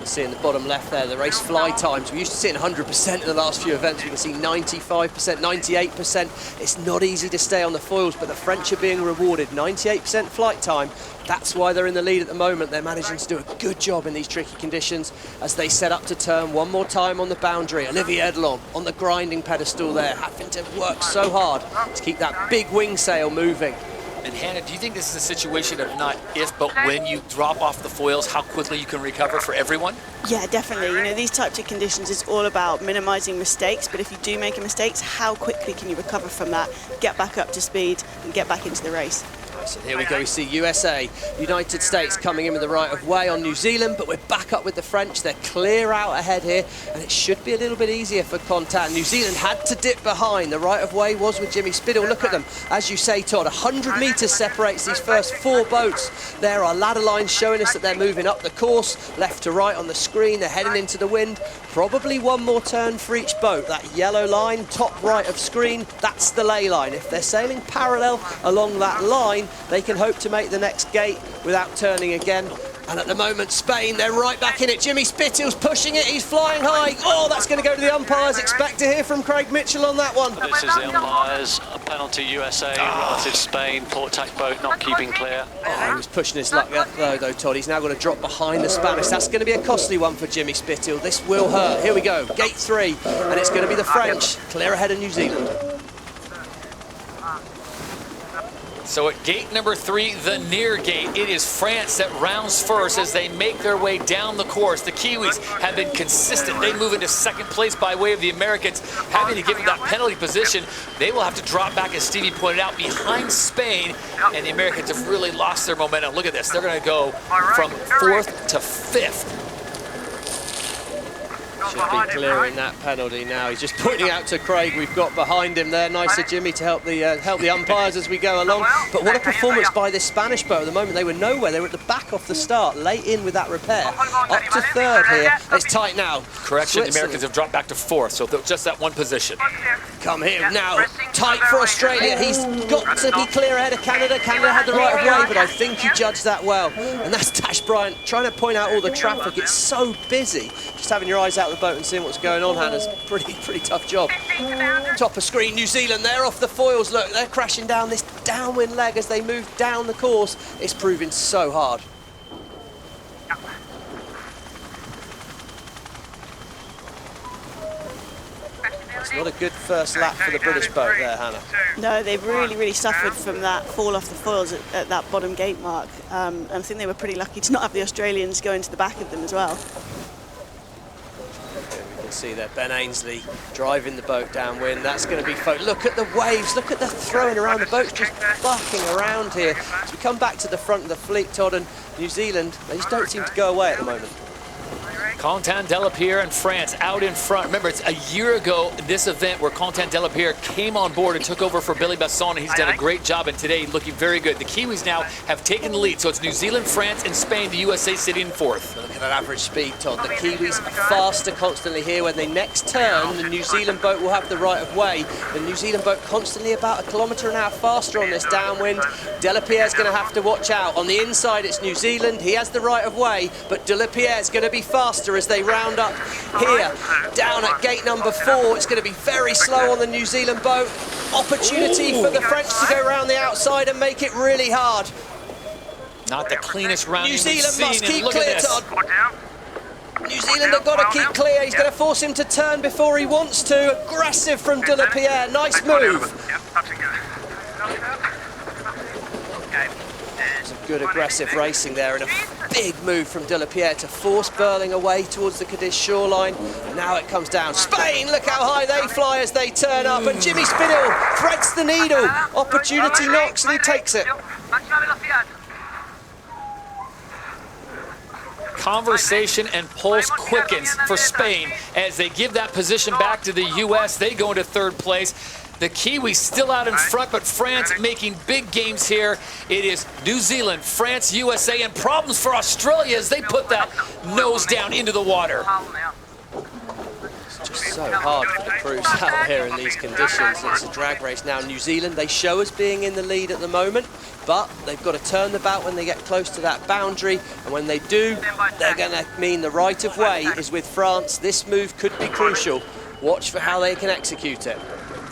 Speaker 1: See in the bottom left there, the race fly times. We used to see 100% in the last few events. We can see 95%, 98%. It's not easy to stay on the foils, but the French are being rewarded. 98% flight time. That's why they're in the lead at the moment. They're managing to do a good job in these tricky conditions as they set up to turn one more time on the boundary. Olivier Edlon on the grinding pedestal there, having to work so hard to keep that big wing sail moving.
Speaker 2: And Hannah, do you think this is a situation of not if, but when you drop off the foils, how quickly you can recover for everyone?
Speaker 8: Yeah, definitely. You know, these types of conditions, it's all about minimizing mistakes, but if you do make a mistake, how quickly can you recover from that, get back up to speed, and get back into the race?
Speaker 1: So here we go, we see USA, United States coming in with the right of way on New Zealand, but we're back up with the French. They're clear out ahead here, and it should be a little bit easier for Quentin. New Zealand had to dip behind. The right of way was with Jimmy Spittle. Look at them. As you say, Todd, 100 metres separates these first 4 boats. There are ladder lines showing us that they're moving up the course, left to right on the screen. They're heading into the wind. Probably one more turn for each boat. That yellow line, top right of screen, that's the ley line. If they're sailing parallel along that line, they can hope to make the next gate without turning again. And at the moment, Spain, they're right back in it. Jimmy Spittle's pushing it, he's flying high. Oh, that's going to go to the umpires. Expect to hear from Craig Mitchell on that one.
Speaker 4: This is the umpires. A penalty USA, relative Spain. Port tack boat not keeping clear.
Speaker 1: Oh, he was pushing his luck though, Todd. He's now going to drop behind the Spanish. That's going to be a costly one for Jimmy Spittle. This will hurt. Here we go, gate 3, and it's going to be the French, clear ahead of New Zealand.
Speaker 2: So at gate number 3, the near gate, it is France that rounds first as they make their way down the course. The Kiwis have been consistent. They move into second place by way of the Americans, having to give them that penalty position. They will have to drop back, as Stevie pointed out, behind Spain, and the Americans have really lost their momentum. Look at this. They're going to go from 4th to 5th.
Speaker 1: Should be clearing that penalty now. He's just pointing out to Craig, we've got behind him there. Nice of Jimmy to help the umpires as we go along. But what a performance by this Spanish boat. At the moment, they were nowhere. They were at the back off the start, late in with that repair. Up to 3rd here. It's tight now.
Speaker 2: Correction, the Americans have dropped back to 4th, so just that one position.
Speaker 1: Come here now. Tight for Australia. He's got to be clear ahead of Canada. Canada had the right of way, but I think he judged that well. And that's Tash Bryant trying to point out all the traffic. It's so busy. Just having your eyes out the boat and seeing what's going on, Hannah's pretty tough job. Top of screen, New Zealand, they're off the foils. Look, they're crashing down this downwind leg as they move down the course. It's proving so hard. It's not a good first lap for the British boat there, Hannah.
Speaker 8: No, they've really suffered from that fall off the foils at that bottom gate mark. And I think they were pretty lucky to not have the Australians go into the back of them as well.
Speaker 1: See there, Ben Ainsley driving the boat downwind. That's going to be look at the waves, look at the throwing around. The boat's just bucking around here. As we come back to the front of the fleet, Todd, and New Zealand, they just don't seem to go away at the moment.
Speaker 2: Quentin Delapierre and France out in front. Remember, it's a year ago, this event where Quentin Delapierre came on board and took over for Billy Basson, and he's done a great job, and today looking very good. The Kiwis now have taken the lead, so it's New Zealand, France, and Spain, the USA sitting in 4th.
Speaker 1: Look at that average speed, Todd. The Kiwis are faster constantly here. When they next turn, the New Zealand boat will have the right of way. The New Zealand boat constantly about 1 kilometre an hour faster on this downwind. Delapierre's going to have to watch out. On the inside, it's New Zealand. He has the right of way, but Delapierre's going to be faster as they round up here. Down at gate number 4, it's going to be very slow on the New Zealand boat. Opportunity for the French to go around the outside and make it really hard.
Speaker 2: Not the cleanest rounding
Speaker 1: New Zealand must keep
Speaker 2: look
Speaker 1: clear,
Speaker 2: at this.
Speaker 1: Todd. New Zealand have got to keep clear. He's going to force him to turn before he wants to. Aggressive from Delapierre. Nice move. Some good aggressive racing there, and a big move from Delapierre to force Burling away towards the Cadiz shoreline. And now it comes down. Spain, look how high they fly as they turn up, and Jimmy Spinell threads the needle. Opportunity knocks and he takes it.
Speaker 2: Conversation and pulse quickens for Spain as they give that position back to the U.S. They go into 3rd place. The Kiwis still out in front, but France making big gains here. It is New Zealand, France, USA, and problems for Australia as they put that nose down into the water.
Speaker 1: It's just so hard for the crews out here in these conditions. It's a drag race now. New Zealand, they show us being in the lead at the moment, but they've got to turn the boat when they get close to that boundary, and when they do, they're going to mean the right of way is with France. This move could be crucial. Watch for how they can execute it.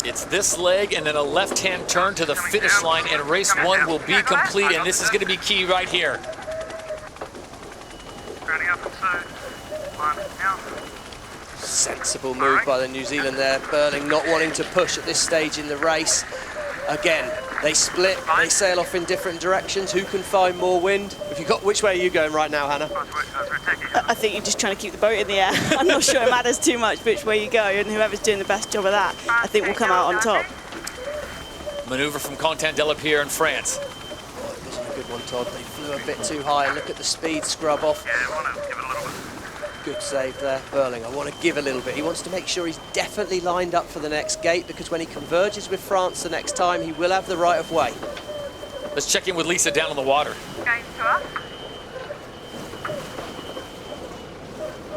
Speaker 2: It's this leg and then a left-hand turn to the finish line, and race 1 will be complete, and this is going to be key right here.
Speaker 1: Sensible move by the New Zealand there. Burling not wanting to push at this stage in the race. Again, they split, they sail off in different directions. Who can find more wind? If you got, which way are you going right now, Hannah?
Speaker 8: I think you're just trying to keep the boat in the air. I'm not sure it matters too much which way you go, and whoever's doing the best job of that, I think will come out on top.
Speaker 2: Maneuver from Quentin Delapierre in France.
Speaker 1: Oh, it wasn't a good one, Todd. They flew a bit too high. Look at the speed scrub off. Good save there. Burling, I want to give a little bit. He wants to make sure he's definitely lined up for the next gate, because when he converges with France the next time, he will have the right of way.
Speaker 2: Let's check in with Lisa down on the water.
Speaker 5: Okay, to us.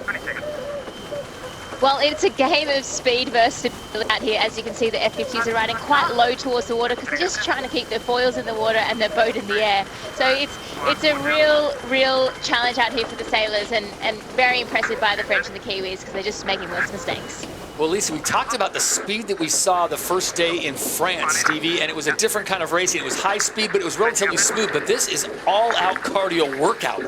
Speaker 5: 20 seconds.
Speaker 9: Well, it's a game of speed versus out here. As you can see, the F-50s are riding quite low towards the water because they're just trying to keep their foils in the water and their boat in the air. So it's a real challenge out here for the sailors, and very impressive by the French and the Kiwis because they're just making less mistakes.
Speaker 2: Well, Lisa, we talked about the speed that we saw the first day in France, Stevie, and it was a different kind of racing. It was high speed, but it was relatively smooth. But this is all-out cardio workout.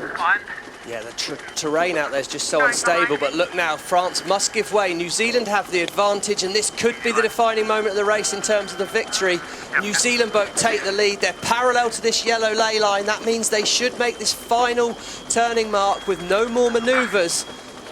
Speaker 1: Yeah, the terrain out there is just so unstable, but look now, France must give way. New Zealand have the advantage, and this could be the defining moment of the race in terms of the victory. New Zealand boat take the lead. They're parallel to this yellow ley line. That means they should make this final turning mark with no more manoeuvres.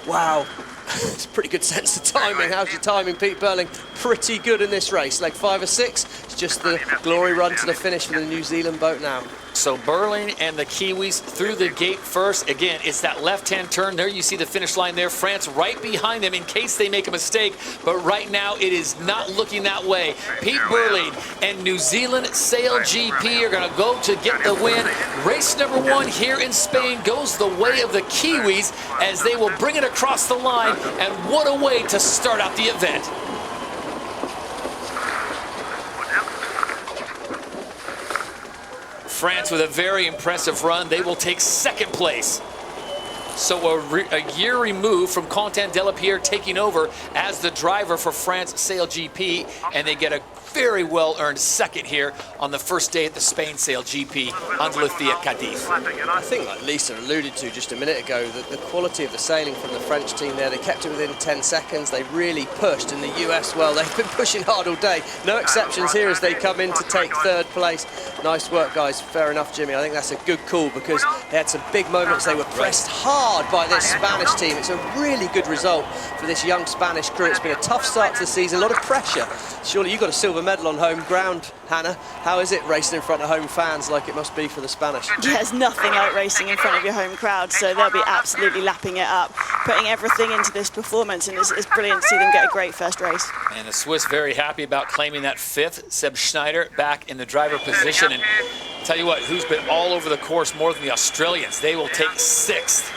Speaker 1: Wow. It's a pretty good sense of timing. How's your timing, Pete Burling? Pretty good in this race. Leg 5 or 6. It's just the glory run to the finish for the New Zealand boat now.
Speaker 2: So Burling and the Kiwis through the gate first. Again, it's that left-hand turn. There you see the finish line there. France right behind them in case they make a mistake. But right now, it is not looking that way. Pete Burling and New Zealand SailGP are going to go to get the win. Race number 1 here in Spain goes the way of the Kiwis as they will bring it across the line. And what a way to start out the event. France with a very impressive run. They will take 2nd place. So a year removed from Quentin Delapierre taking over as the driver for France SailGP, and they get a very well-earned 2nd here on the first day at the Spain SailGP, Andalucía, Cádiz.
Speaker 1: I think, like Lisa alluded to just a minute ago, that the quality of the sailing from the French team there, they kept it within 10 seconds. They really pushed. In the US, well, they've been pushing hard all day. No exceptions here as they come in to take 3rd place. Nice work, guys. Fair enough, Jimmy. I think that's a good call because they had some big moments. They were pressed hard by this Spanish team. It's a really good result for this young Spanish crew. It's been a tough start to the season, a lot of pressure. Surely you got a silver medal on home ground, Hannah. How is it racing in front of home fans like it must be for the Spanish?
Speaker 8: Yeah, it's nothing like racing in front of your home crowd, so they'll be absolutely lapping it up, putting everything into this performance, and it's brilliant to see them get a great first race.
Speaker 2: And the Swiss very happy about claiming that 5th. Seb Schneider back in the driver position, and tell you what, who's been all over the course more than the Australians? They will take 6th.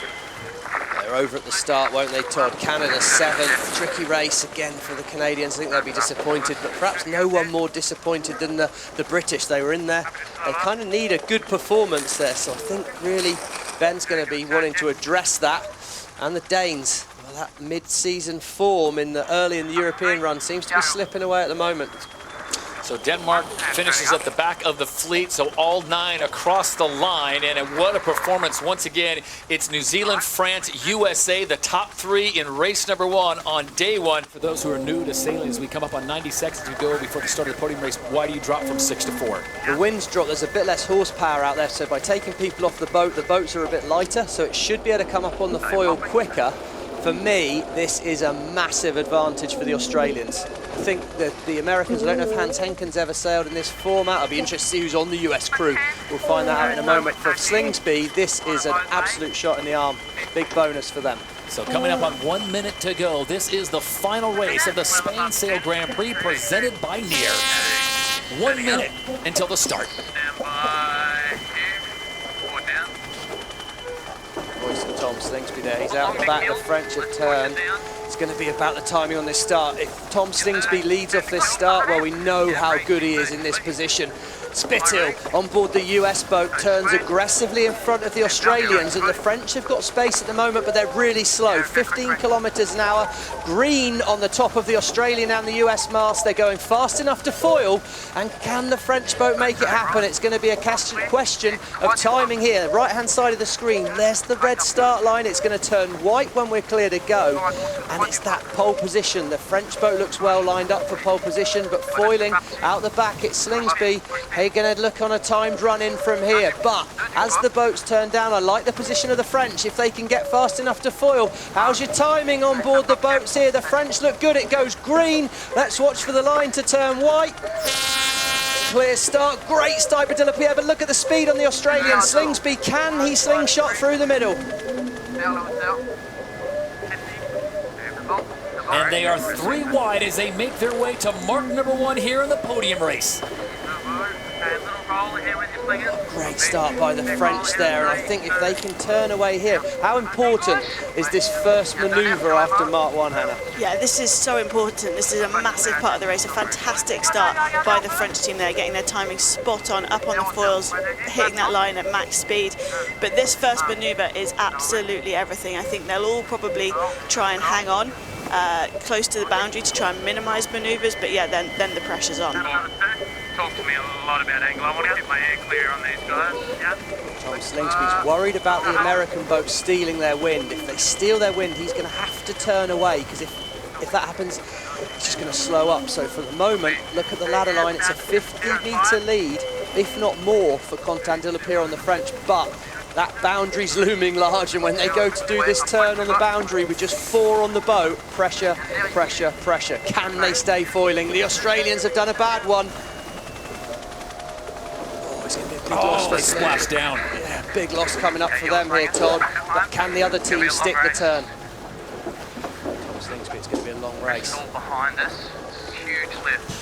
Speaker 1: They're over at the start, won't they, Todd? Canada 7th. Tricky race again for the Canadians. I think they'll be disappointed, but perhaps no one more disappointed than the British. They were in there. They kind of need a good performance there, so I think really Ben's going to be wanting to address that. And the Danes, well, that mid-season form early in the European run seems to be slipping away at the moment.
Speaker 2: So Denmark finishes at the back of the fleet, so all 9 across the line, and what a performance once again. It's New Zealand, France, USA, the top 3 in race number 1 on day 1. For those who are new to sailing, as we come up on 90 seconds to go before the start of the podium race, why do you drop from 6 to 4?
Speaker 1: The wind's dropped, there's a bit less horsepower out there, so by taking people off the boats are a bit lighter, so it should be able to come up on the foil quicker. For me, this is a massive advantage for the Australians. I think that the Americans, I don't know if Hans Henken's ever sailed in this format. I'll be interested to see who's on the US crew. We'll find that out in a moment. For Slingsby, this is an absolute shot in the arm. Big bonus for them.
Speaker 2: So coming up on 1 minute to go, this is the final race of the Spain Sail Grand Prix presented by Near. 1 minute until the start.
Speaker 1: Tom Slingsby there, he's out the back, the French have turned. It's going to be about the timing on this start. If Tom Slingsby leads off this start, well, we know how good he is in this position. Spithill on board the US boat turns aggressively in front of the Australians, and the French have got space at the moment, but they're really slow. 15 kilometres an hour. Green on the top of the Australian and the US mast. They're going fast enough to foil, and can the French boat make it happen? It's going to be a question of timing here. Right-hand side of the screen, there's the red start line. It's going to turn white when we're clear to go, and it's that pole position. The French boat looks well lined up for pole position, but foiling out the back, it's Slingsby. They're going to look on a timed run in from here, but as the boats turn down, I like the position of the French. If they can get fast enough to foil, how's your timing on board the boats here? The French look good. It goes green. Let's watch for the line to turn white. Clear start, great start by Delapierre, but look at the speed on the Australian. Slingsby, can he slingshot through the middle?
Speaker 2: And they are 3 wide as they make their way to mark number 1 here in the podium race.
Speaker 1: Great start by the French there, and I think if they can turn away here, how important is this first manoeuvre after Mark 1, Hannah?
Speaker 8: Yeah, this is so important. This is a massive part of the race. A fantastic start by the French team there, getting their timing spot on, up on the foils, hitting that line at max speed. But this first manoeuvre is absolutely everything. I think they'll all probably try and hang on close to the boundary to try and minimise manoeuvres, but yeah, then the pressure's on.
Speaker 5: talk to me a lot about angle. I want to keep my air clear on these guys. Yeah.
Speaker 1: Tom Slingsby's worried about the American boat stealing their wind. If they steal their wind, he's going to have to turn away, because if that happens, it's just going to slow up. So for the moment, look at the ladder line. It's a 50-metre lead, if not more, for Andalucía on the French. But that boundary's looming large, and when they go to do this turn on the boundary with just 4 on the boat, pressure, pressure, pressure. Can they stay foiling? The Australians have done a bad one. Oh, it's going to be a big loss.
Speaker 2: They splashed down.
Speaker 1: Yeah, big loss coming up for them here, Todd. But can the other team stick the turn? Tom Slingsby, it's going to be a long race.
Speaker 5: All behind us. Huge lift.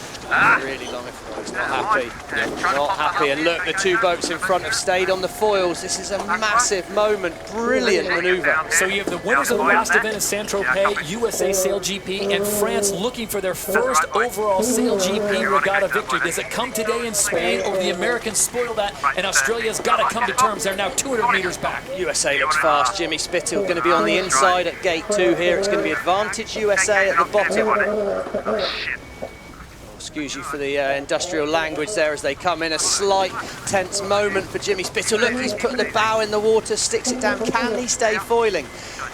Speaker 1: Really long if he's not happy. Not happy. And look, the 2 boats in front have stayed on the foils. This is a massive moment. Brilliant manoeuvre.
Speaker 2: So you have the winners of the last event in Saint-Tropez, USA SailGP, and France looking for their first overall SailGP regatta victory. Does it come today in Spain, or the Americans spoil that, and Australia's got to come to terms? They're now 200 meters back.
Speaker 1: USA looks fast. Jimmy Spittle going to be on the inside at gate 2 here. It's going to be advantage USA at the bottom. Excuse you for the industrial language there as they come in. A slight tense moment for Jimmy Spittle. Look, he's put the bow in the water, sticks it down. Can he stay foiling?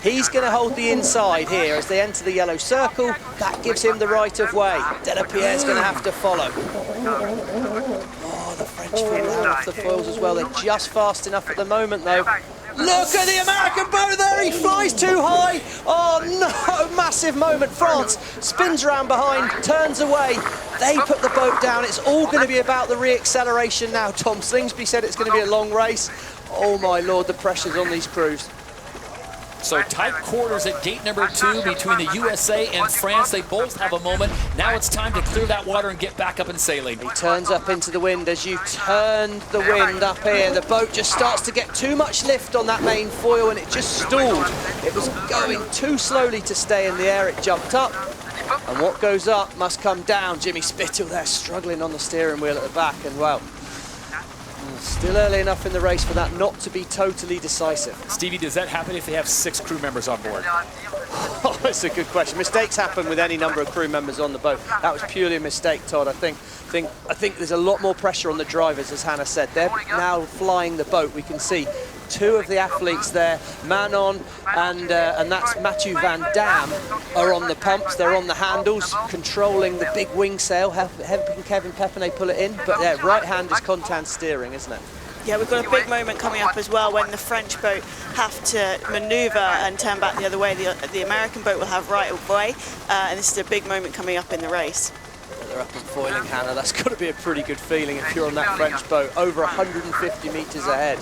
Speaker 1: He's going to hold the inside here as they enter the yellow circle. That gives him the right of way. Delapierre's going to have to follow. Oh, the French fall down off the foils as well. They're just fast enough at the moment, though. Look at the American boat there, he flies too high. Oh no, massive moment. France spins around behind, turns away. They put the boat down. It's all going to be about the re-acceleration now. Tom Slingsby said it's going to be a long race. Oh my Lord, the pressure's on these crews.
Speaker 2: So tight quarters at gate number 2 between the USA and France. They both have a moment. Now it's time to clear that water and get back up and sailing.
Speaker 1: He turns up into the wind. As you turn the wind up here, the boat just starts to get too much lift on that main foil, and it just stalled. It was going too slowly to stay in the air. It jumped up, and what goes up must come down. Jimmy Spittle there struggling on the steering wheel at the back, and well, still early enough in the race for that not to be totally decisive.
Speaker 2: Stevie, does that happen if they have 6 crew members on board?
Speaker 1: Oh, that's a good question. Mistakes happen with any number of crew members on the boat. That was purely a mistake, Todd. I think there's a lot more pressure on the drivers, as Hannah said. They're now flying the boat. We can see 2 of the athletes there, Manon and that's Mathieu Van Dam, are on the pumps. They're on the handles, controlling the big wing sail. Helping Kevin Pepinay pull it in. But yeah, right hand is Contan steering, isn't it?
Speaker 8: Yeah, we've got a big moment coming up as well when the French boat have to manoeuvre and turn back the other way. The American boat will have right of way, and this is a big moment coming up in the race.
Speaker 1: They're up and foiling, Hannah. That's got to be a pretty good feeling if you're on that French boat, over 150 metres ahead.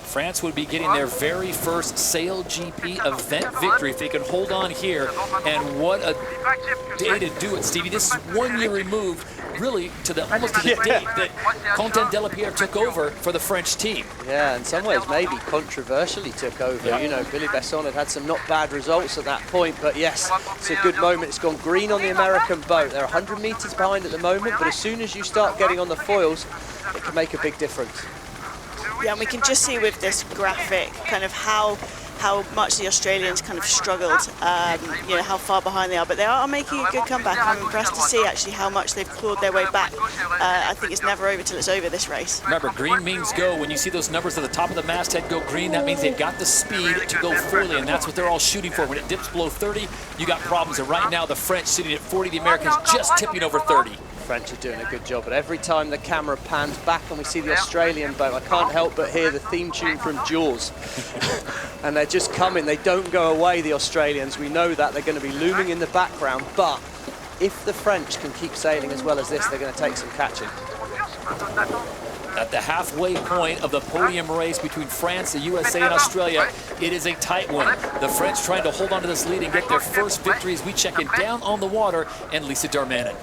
Speaker 2: France would be getting their very first SailGP event victory if they can hold on here. And what a day to do it, Stevie. This is 1 year removed, really, to almost to the date that Contan Delapierre took over for the French team.
Speaker 1: Yeah, in some ways, maybe controversially took over. Yeah. You know, Billy Besson had some not bad results at that point, but yes, it's a good moment. It's gone green on the American boat. They're 100 metres behind at the moment, but as soon as you start getting on the foils, it can make a big difference.
Speaker 8: Yeah, and we can just see with this graphic kind of how much the Australians kind of struggled, you know, how far behind they are, but they are making a good comeback. I'm impressed to see actually how much they've clawed their way back. I think it's never over till it's over, this race.
Speaker 2: Remember, green means go. When you see those numbers at the top of the masthead go green, that means they've got the speed to go fully, and that's what they're all shooting for. When it dips below 30, you got problems, and right now the French sitting at 40, the Americans just tipping over 30.
Speaker 1: French are doing a good job, but every time the camera pans back and we see the Australian boat, I can't help but hear the theme tune from Jaws. And they're just coming. They don't go away, the Australians. We know that. They're going to be looming in the background, but if the French can keep sailing as well as this, they're going to take some catching.
Speaker 2: At the halfway point of the podium race between France, the USA, and Australia, it is a tight one. The French trying to hold on to this lead and get their first victory as we check in down on the water, and Lisa Darmanin.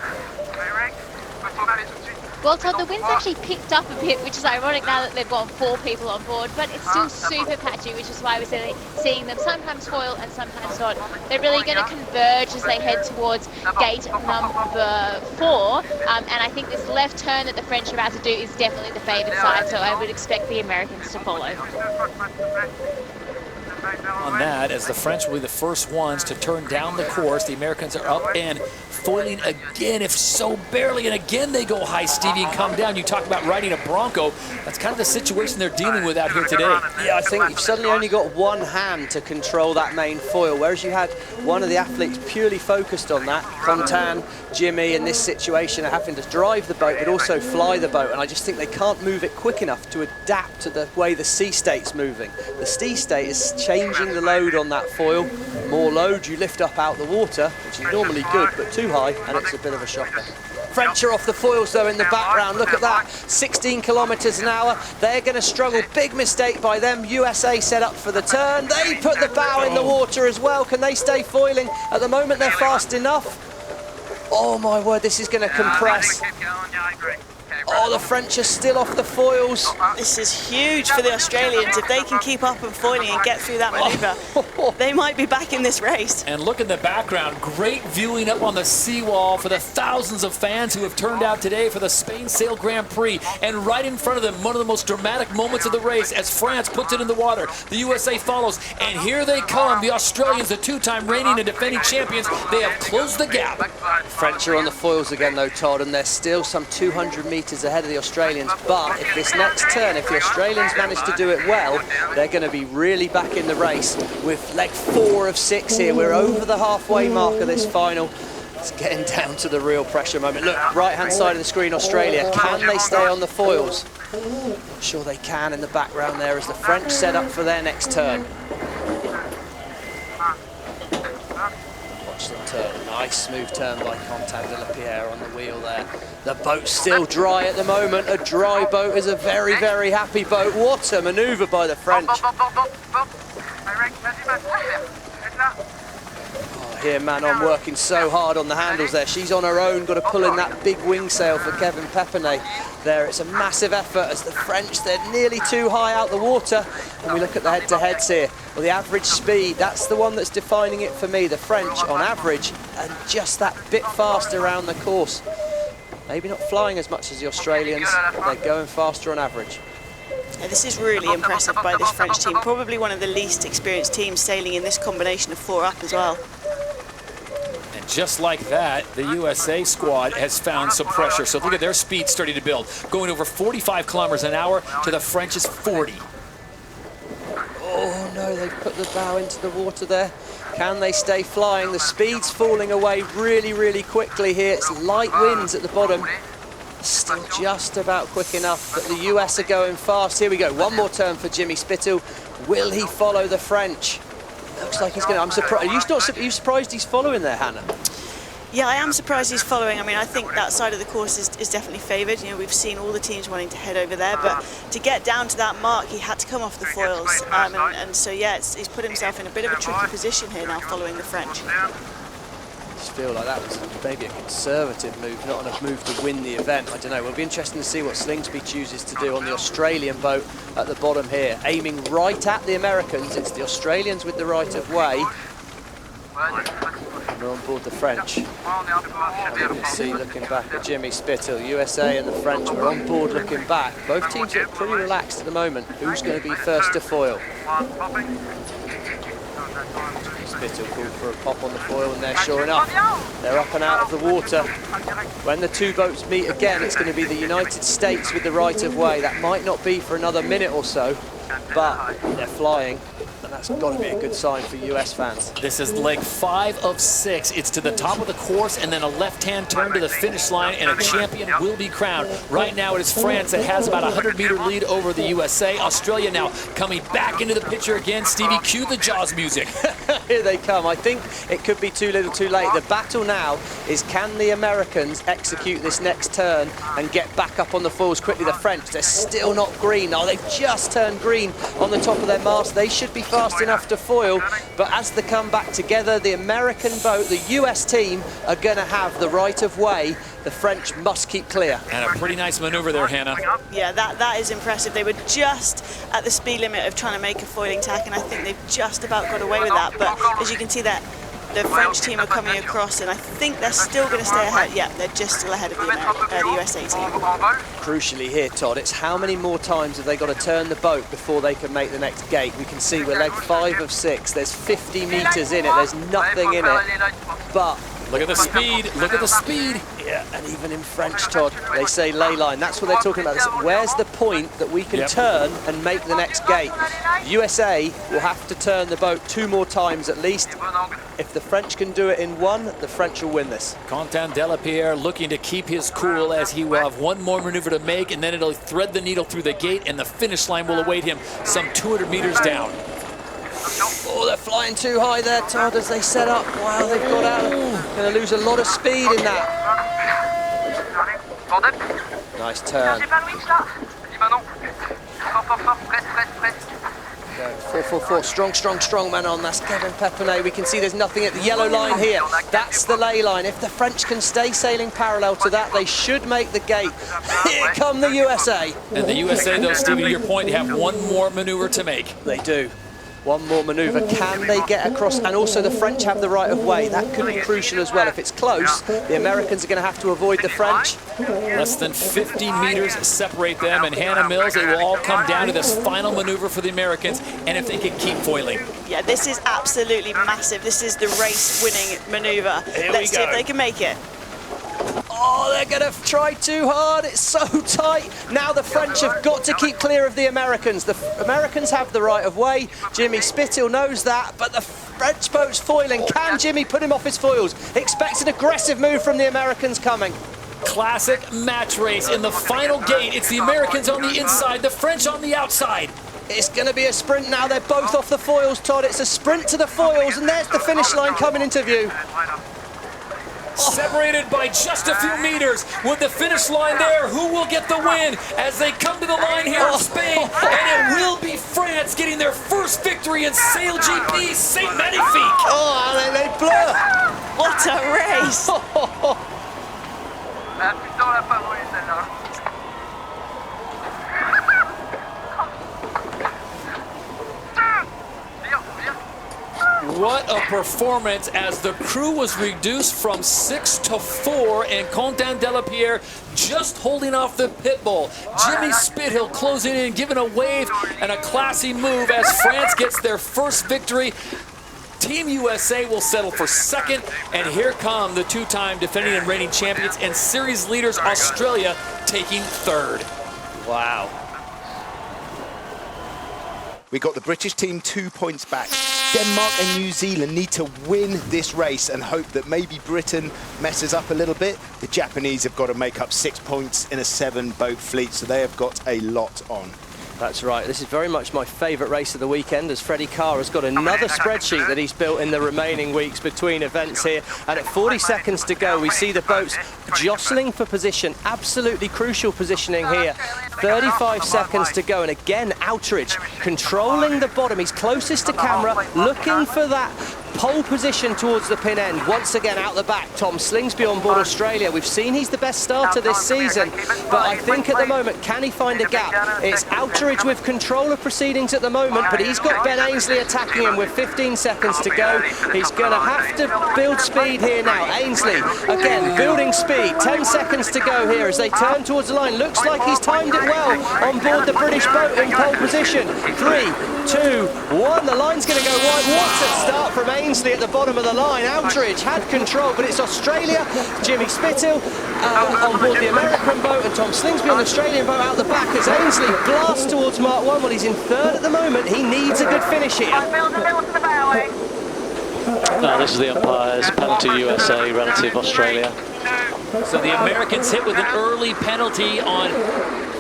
Speaker 9: Well, Todd, the wind's actually picked up a bit, which is ironic now that they've got 4 people on board, but it's still super patchy, which is why we're seeing them sometimes foil and sometimes not. They're really going to converge as they head towards gate number 4, and I think this left turn that the French are about to do is definitely the favoured side, so I would expect the Americans to follow.
Speaker 2: on that, as the French will be the first ones to turn down the course. The Americans are up and foiling again, if so barely, and again they go high, Stevie, and come down. You talk about riding a Bronco. That's kind of the situation they're dealing with out here today.
Speaker 1: Yeah, I think you've suddenly only got one hand to control that main foil, whereas you had one of the athletes purely focused on that. Contan, Jimmy, in this situation, are having to drive the boat, but also fly the boat, and I just think they can't move it quick enough to adapt to the way the sea state's moving. The sea state is changing the load on that foil. More load you lift up out the water, which is normally good, but too high, and it's a bit of a shocker. French are off the foils though in the background. Look at that, 16 kilometers an hour. They're going to struggle. Big mistake by them. USA set up for the turn. They put the bow in the water as well. Can they stay foiling? At the moment they're fast enough. Oh my word, this is going to compress. Oh, the French are still off the foils.
Speaker 8: This is huge for the Australians. If they can keep up and foiling and get through that maneuver, they might be back in this race.
Speaker 2: And look in the background, great viewing up on the seawall for the thousands of fans who have turned out today for the Spain Sail Grand Prix. And right in front of them, one of the most dramatic moments of the race as France puts it in the water. The USA follows, and here they come, the Australians, the two-time reigning and defending champions. They have closed the gap.
Speaker 1: French are on the foils again though, Todd, and they're still some 200 meters ahead of the Australians, but if this next turn, if the Australians manage to do it well, they're going to be really back in the race with leg 4 of 6 here. We're over the halfway mark of this final. It's getting down to the real pressure moment. Look, right-hand side of the screen, Australia. Can they stay on the foils? Not sure they can in the background there as the French set up for their next turn. Watch the turn. Nice smooth turn by Contan de la Pierre on the wheel there. The boat's still dry at the moment. A dry boat is a very, very happy boat. What a manoeuvre by the French. Oh, here Manon working so hard on the handles there. She's on her own, got to pull in that big wing sail for Kevin Pepinay. There, it's a massive effort as the French, they're nearly too high out the water. And we look at the head-to-heads here. Well, the average speed, that's the one that's defining it for me. The French, on average, and just that bit faster around the course. Maybe not flying as much as the Australians, but they're going faster on average.
Speaker 8: Yeah, this is really impressive by this French team. Probably one of the least experienced teams sailing in this combination of 4 up as well.
Speaker 2: And just like that, the USA squad has found some pressure. So look at their speed starting to build. Going over 45 kilometers an hour to the French's 40.
Speaker 1: Oh no, they've put the bow into the water there. Can they stay flying? The speed's falling away really, really quickly here. It's light winds at the bottom. Still just about quick enough, but the US are going fast. Here we go, one more turn for Jimmy Spittle. Will he follow the French? Looks like he's going to. I'm surprised. Are you surprised he's following there, Hannah?
Speaker 8: Yeah, I am surprised he's following. I mean, I think that side of the course is definitely favoured. You know, we've seen all the teams wanting to head over there, but to get down to that mark, he had to come off the foils. And so, yeah, he's put himself in a bit of a tricky position here now following the French.
Speaker 1: I just feel like that was maybe a conservative move, not enough move to win the event. I don't know. It'll be interesting to see what Slingsby chooses to do on the Australian boat at the bottom here. Aiming right at the Americans. It's the Australians with the right of way. And we're on board the French. And you can see looking back at Jimmy Spittle, USA and the French. We're on board looking back. Both teams look pretty relaxed at the moment. Who's going to be first to foil? Spittle called for a pop on the foil, and there, sure enough, they're up and out of the water. When the two boats meet again, it's going to be the United States with the right of way. That might not be for another minute or so, but they're flying. And that's got to be a good sign for US fans.
Speaker 2: This is leg 5 of 6. It's to the top of the course and then a left-hand turn to the finish line, and a champion will be crowned. Right now it is France that has about a 100-meter lead over the USA. Australia now coming back into the picture again. Stevie, cue the Jaws music.
Speaker 1: Here they come. I think it could be too little too late. The battle now is, can the Americans execute this next turn and get back up on the foils quickly? The French, they're still not green. Oh, they've just turned green on the top of their mast. They should be fast enough to foil, but as they come back together, the American boat, the US team, are going to have the right of way. The French must keep clear.
Speaker 2: And a pretty nice maneuver there, Hannah.
Speaker 8: Yeah, that is impressive. They were just at the speed limit of trying to make a foiling tack, and I think they've just about got away with that. But as you can see, that the French team are coming across, and I think they're still going to stay ahead. Yeah, they're just still ahead of the USA team.
Speaker 1: Crucially here, Todd, it's how many more times have they got to turn the boat before they can make the next gate? We can see we're leg 5 of 6. There's 50 meters in it. There's nothing in it. But
Speaker 2: look at the speed. Look at the speed.
Speaker 1: yeah, and even in French, Todd, they say ley line. That's what they're talking about. Where's the point that we can turn and make the next gate? USA will have to turn the boat 2 more times at least. If the French can do it in 1, the French will win this.
Speaker 2: Quentin Delapierre looking to keep his cool as he will have 1 more maneuver to make, and then it'll thread the needle through the gate, and the finish line will await him some 200 meters down.
Speaker 1: Oh, they're flying too high there, Todd, as they set up. Wow, they've got out. Going to lose a lot of speed in that. Nice turn. 4-4-4, strong man on. That's Kevin Pepinay. We can see there's nothing at the yellow line here. That's the ley line. If the French can stay sailing parallel to that, they should make the gate. Here come the USA.
Speaker 2: And the USA, though, Stevie, to your point, have 1 more maneuver to make.
Speaker 1: They do. 1 more maneuver. Can they get across? And also the French have the right of way. That could be crucial as well. If it's close, the Americans are going to have to avoid the French.
Speaker 2: Less than 50 meters separate them, and Hannah Mills, they will all come down to this final maneuver for the Americans, and if they can keep foiling.
Speaker 8: Yeah, this is absolutely massive. This is the race-winning maneuver. Let's see if they can make it.
Speaker 1: Oh, they're going to try too hard. It's so tight. Now the French have got to keep clear of the Americans. The Americans have the right of way. Jimmy Spithill knows that, but the French boat's foiling. Can Jimmy put him off his foils? Expects an aggressive move from the Americans coming.
Speaker 2: Classic match race in the final gate. It's the Americans on the inside, the French on the outside.
Speaker 1: It's going to be a sprint now. They're both off the foils, Todd. It's a sprint to the foils, and there's the finish line coming into view.
Speaker 2: Separated by just a few meters. With the finish line there, who will get the win as they come to the line here in Spain? And it will be France getting their first victory in SailGP St. Magnifique.
Speaker 1: Oh, they blur.
Speaker 8: What a race.
Speaker 2: What a performance as the crew was reduced from 6 to 4, and Quentin Delapierre just holding off the pit bull. Jimmy Spithill closing in, giving a wave and a classy move as France gets their first victory. Team USA will settle for 2nd, and here come the 2-time defending and reigning champions and series leaders Australia taking 3rd.
Speaker 1: Wow.
Speaker 7: We got the British team 2 points back. Denmark and New Zealand need to win this race and hope that maybe Britain messes up a little bit. The Japanese have got to make up 6 points in a 7-boat fleet, so they have got a lot on.
Speaker 1: That's right. This is very much my favourite race of the weekend, as Freddie Carr has got another spreadsheet that he's built in the remaining weeks between events here. And at 40 seconds to go, we see the boats jostling for position. Absolutely crucial positioning here. 35 seconds to go, and again, Outeridge controlling the bottom. He's closest to camera, looking for that pole position towards the pin end. Once again out the back, Tom Slingsby on board Australia. We've seen he's the best starter this season, but I think at the moment, can he find a gap? It's Outeridge with control of proceedings at the moment, but he's got Ben Ainsley attacking him with 15 seconds to go. He's going to have to build speed here now. Ainsley, again, building speed. 10 seconds to go here as they turn towards the line. Looks like he's timed it well on board the British boat in pole position. 3, 2, 1. The line's going to go wide. What a start from Ainsley at the bottom of the line. Outeridge had control, but it's Australia. Jimmy Spithill on board the American boat, and Tom Slingsby on the Australian boat out the back as Ainsley blasts towards Mark 1. Well, he's in 3rd at the moment. He needs a good finish here.
Speaker 4: No, this is the umpire's penalty USA relative Australia.
Speaker 2: So the Americans hit with an early penalty on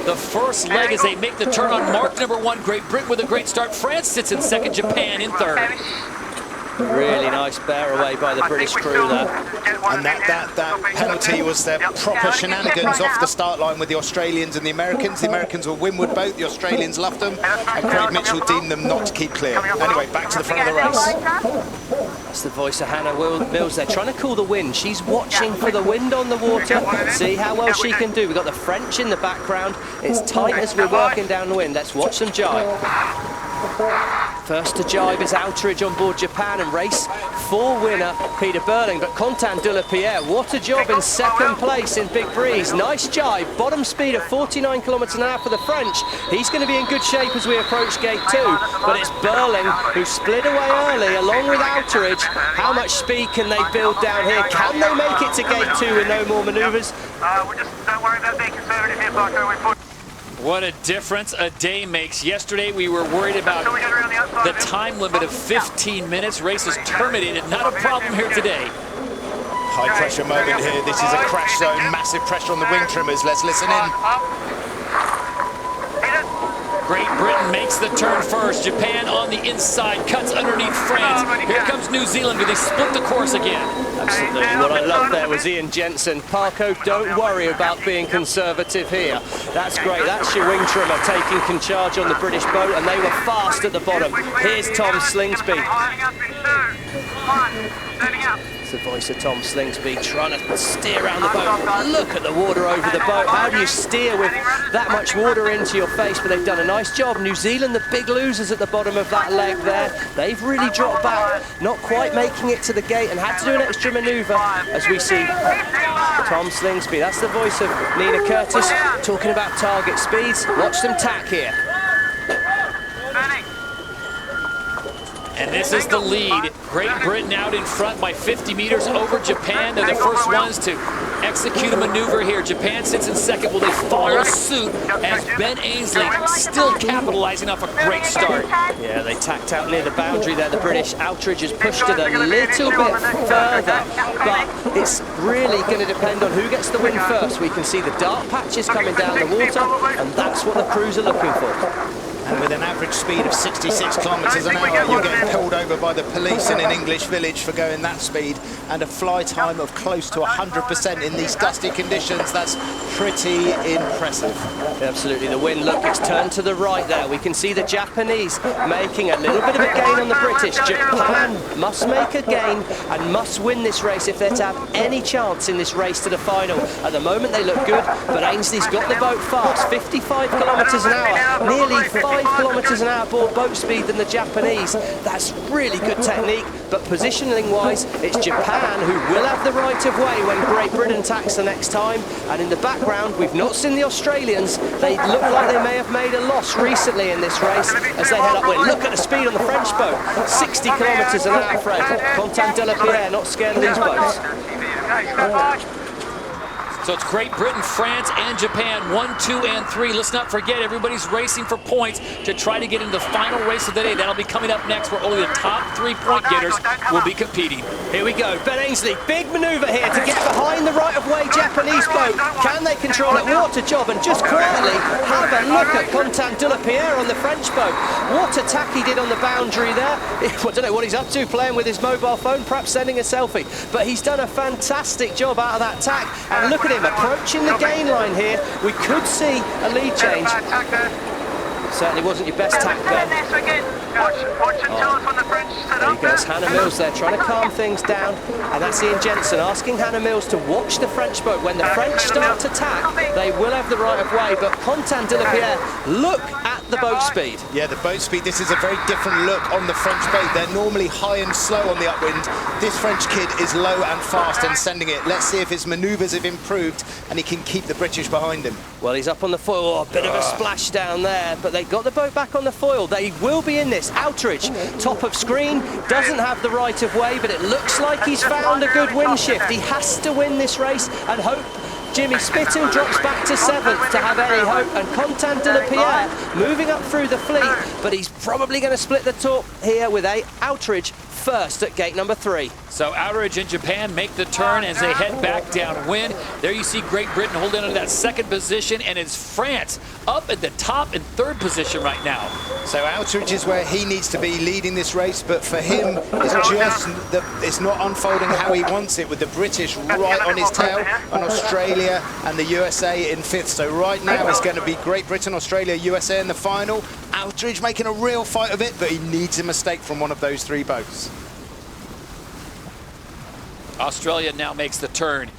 Speaker 2: the first leg as they make the turn on mark number 1. Great Britain with a great start. France sits in 2nd, Japan in 3rd.
Speaker 1: Really nice bear away by the British crew there.
Speaker 7: And that penalty was their proper shenanigans off the start line with the Australians and the Americans. The Americans were windward boat, the Australians loved them, and Craig Mitchell deemed them not to keep clear. Anyway, back to the front of the race.
Speaker 1: That's the voice of Hannah Mills. They're trying to call the wind. She's watching for the wind on the water. See how well she can do. We've got the French in the background. It's tight as we're working down the wind. Let's watch them jibe. First to jibe is Outeridge on board Japan, and race 4 winner Peter Burling. But Quentin de la Pierre, what a job in second place in Big Breeze. Nice jibe, bottom speed of 49 kilometers an hour for the French. He's going to be in good shape as we approach gate 2. But it's Burling who split away early along with Outeridge. How much speed can they build down here? Can they make it to gate 2 with no more manoeuvres?
Speaker 5: Don't worry about being conservative here, Barco.
Speaker 2: What a difference a day makes. Yesterday we were worried about the time limit of 15 minutes. Race is terminated. Not a problem here today.
Speaker 7: High pressure moment here. This is a crash zone. Massive pressure on the wing trimmers. Let's listen in.
Speaker 2: Great Britain makes the turn first. Japan on the inside, cuts underneath France. Here comes New Zealand, but they split the course again.
Speaker 1: Absolutely. What I loved there was Ian Jensen. Parko, don't worry about being conservative here. That's great. That's your wing trimmer taking charge on the British boat, and they were fast at the bottom. Here's Tom Slingsby. The voice of Tom Slingsby trying to steer around the boat. Look at the water over the boat. How do you steer with that much water into your face? But they've done a nice job. New Zealand, the big losers at the bottom of that leg there. They've really dropped back, not quite making it to the gate, and had to do an extra manoeuvre as we see Tom Slingsby. That's the voice of Nina Curtis talking about target speeds. Watch them tack here.
Speaker 2: And this is the lead. Great Britain out in front by 50 meters over Japan. They're the first ones to execute a maneuver here. Japan sits in second. Will they follow suit as Ben Ainsley still capitalizing off a great start?
Speaker 1: Yeah, they tacked out near the boundary there. The British Outeridge has pushed it a little bit further, but it's really going to depend on who gets the win first. We can see the dark patches coming down the water, and that's what the crews are looking for.
Speaker 7: And with an average speed of 66 kilometers an hour, you're getting pulled over by the police in an English village for going that speed, and a fly time of close to 100% in these dusty conditions. That's pretty impressive.
Speaker 1: Absolutely. The wind, look, it's turned to the right there. We can see the Japanese making a little bit of a gain on the British. Japan must make a gain and must win this race if they're to have any chance in this race to the final. At the moment, they look good, but Ainsley's got the boat fast, 55 kilometers an hour, nearly 5 kilometers an hour more boat speed than the Japanese. That's really good technique, but positioning-wise, it's Japan who will have the right of way when Great Britain tacks the next time. And in the background, we've not seen the Australians. They look like they may have made a loss recently in this race as they head upwind. Look at the speed on the French boat, 60 kilometers an hour, Fred. Quentin de la Pierre not scared of these boats.
Speaker 2: So it's Great Britain, France, and Japan, 1, 2, and 3. Let's not forget, everybody's racing for points to try to get into the final race of the day. That'll be coming up next, where only the top 3 point getters will be competing.
Speaker 1: Here we go. Ben Ainsley, big manoeuvre here to get behind the right-of-way Japanese boat. Can they control it? What a job. And just quietly, have a look at Quentin de la Pierre on the French boat. What a tack he did on the boundary there. I don't know what he's up to, playing with his mobile phone, perhaps sending a selfie. But he's done a fantastic job out of that tack. And look at him approaching the gain line here. We could see a lead change. Certainly wasn't your best tack there. There he goes, Hannah Mills there trying to calm things down, and that's Ian Jensen asking Hannah Mills to watch the French boat. When the French start to tack, they will have the right of way, but Quentin de la Pierre, look at the boat speed.
Speaker 7: Yeah, the boat speed, this is a very different look on the French boat. They're normally high and slow on the upwind. This French kid is low and fast and sending it. Let's see if his manoeuvres have improved and he can keep the British behind him.
Speaker 1: Well, he's up on the foil. Oh, a bit of a splash down there, but they got the boat back on the foil. They will be in this. Outeridge, top of screen, doesn't have the right of way, but it looks like he's found a good wind shift. He has to win this race and hope Jimmy Spittle drops back to 7th to have any hope, and Quentin de la Pierre moving up through the fleet, but he's probably going to split the top here with Outeridge first at gate number 3.
Speaker 2: So Outeridge and Japan make the turn as they head back downwind. There you see Great Britain holding on to that 2nd position, and it's France up at the top in 3rd position right now.
Speaker 7: So Outeridge is where he needs to be leading this race, but for him, it's not unfolding how he wants it, with the British right on his tail, and Australia and the USA in 5th. So right now it's going to be Great Britain, Australia, USA in the final. Outeridge making a real fight of it, but he needs a mistake from one of those 3 boats.
Speaker 2: Australia now makes the turn.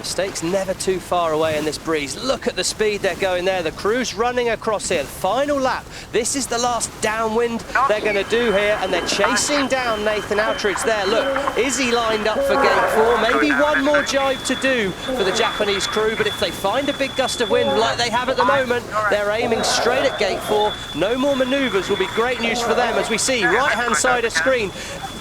Speaker 1: Mistakes never too far away in this breeze. Look at the speed they're going there. The crew's running across here. Final lap. This is the last downwind they're going to do here, and they're chasing down Nathan Outridge there. Look, is he lined up for gate 4? Maybe one more jibe to do for the Japanese crew, but if they find a big gust of wind like they have at the moment, they're aiming straight at gate 4. No more manoeuvres will be great news for them, as we see right-hand side of screen.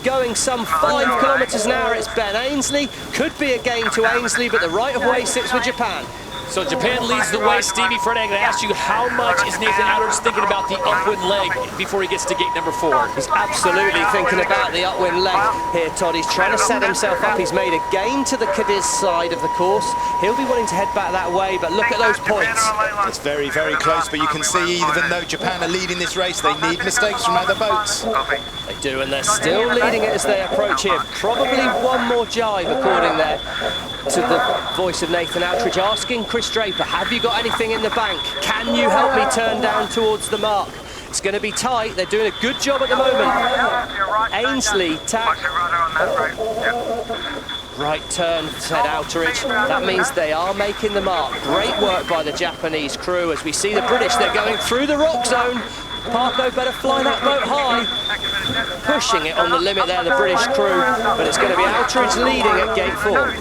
Speaker 1: Going some 5 kilometers an hour, it's Ben Ainsley. Could be a gain to Ainsley, but the right of way sits with Japan.
Speaker 2: So Japan leads the way. Stevie, Fred, I'm going to ask you, how much is Nathan Outridge thinking about the upwind leg before he gets to gate number 4?
Speaker 1: He's absolutely thinking about the upwind leg here, Todd. He's trying to set himself up. He's made a gain to the Cádiz side of the course. He'll be wanting to head back that way, but look at those points.
Speaker 7: It's very, very close, but you can see even though Japan are leading this race, they need mistakes from other boats.
Speaker 1: They do, and they're still leading it as they approach here. Probably one more jibe, according there to the voice of Nathan Outridge, asking Chris Draper, have you got anything in the bank? Can you help me turn down towards the mark? It's going to be tight. They're doing a good job at the moment. Ainsley, tack. Right turn, said Outridge. That means they are making the mark. Great work by the Japanese crew. As we see the British, they're going through the rock zone. Parko better fly that boat high. Pushing it on the limit there, the British crew. But it's going to be Outridge leading at gate 4.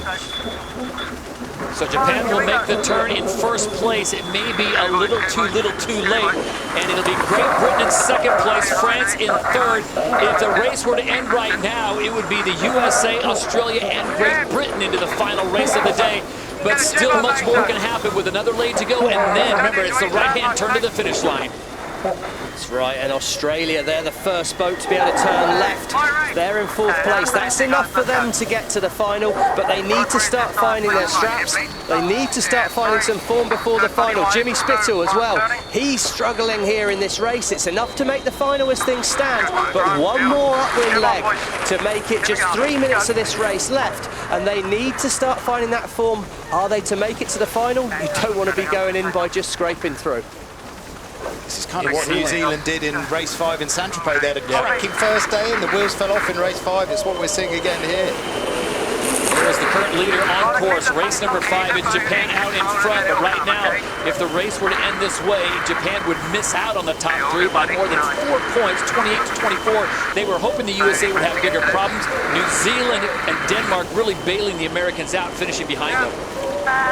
Speaker 2: So Japan will make the turn in first place. It may be a little too late. And it'll be Great Britain in second place, France in third. If the race were to end right now, it would be the USA, Australia, and Great Britain into the final race of the day. But still much more can happen with another lane to go. And then, remember, it's the right-hand turn to the finish line.
Speaker 1: That's right, and Australia, they're the first boat to be able to turn left. They're in 4th place. That's enough for them to get to the final, but they need to start finding their straps. They need to start finding some form before the final. Jimmy Spittle as well. He's struggling here in this race. It's enough to make the final as things stand, but one more upwind leg to make it just 3 minutes of this race left, and they need to start finding that form. Are they to make it to the final? You don't want to be going in by just scraping through.
Speaker 7: This is kind of what New Zealand did in race 5 in Saint-Tropez. They had a cracking first day and the wheels fell off in race 5. It's what we're seeing again here.
Speaker 2: Here is the current leader on course. Race number 5, it's Japan out in front. But right now, if the race were to end this way, Japan would miss out on the top 3 by more than 4 points, 28 to 24. They were hoping the USA would have bigger problems. New Zealand and Denmark really bailing the Americans out, finishing behind them.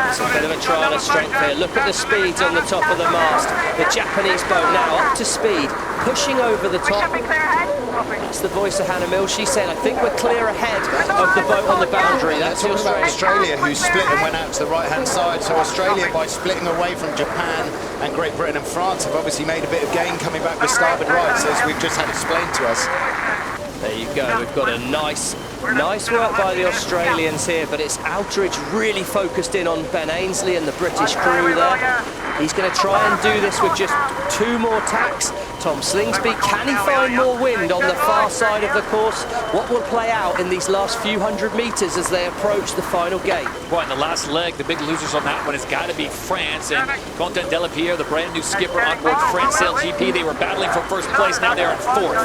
Speaker 1: It's a bit of a trial of strength here. Look at the speeds on the top of the mast. The Japanese boat now up to speed, pushing over the top. That's the voice of Hannah Mills. She said, I think we're clear ahead of the boat on the boundary. That's
Speaker 7: talking about Australia, who split and went out to the right-hand side. So Australia, by splitting away from Japan and Great Britain and France, have obviously made a bit of gain coming back with starboard rights, as we've just had explained to us.
Speaker 1: There you go. We've got a nice work by the Australians here, but it's Outridge really focused in on Ben Ainsley and the British crew there. He's going to try and do this with just 2 more tacks. Tom Slingsby, can he find more wind on the far side of the course? What will play out in these last few hundred meters as they approach the final gate?
Speaker 2: Well, in the last leg, the big losers on that one has got to be France. And Quentin Delapierre, the brand new skipper on board France SailGP, they were battling for first place. Now they're in 4th.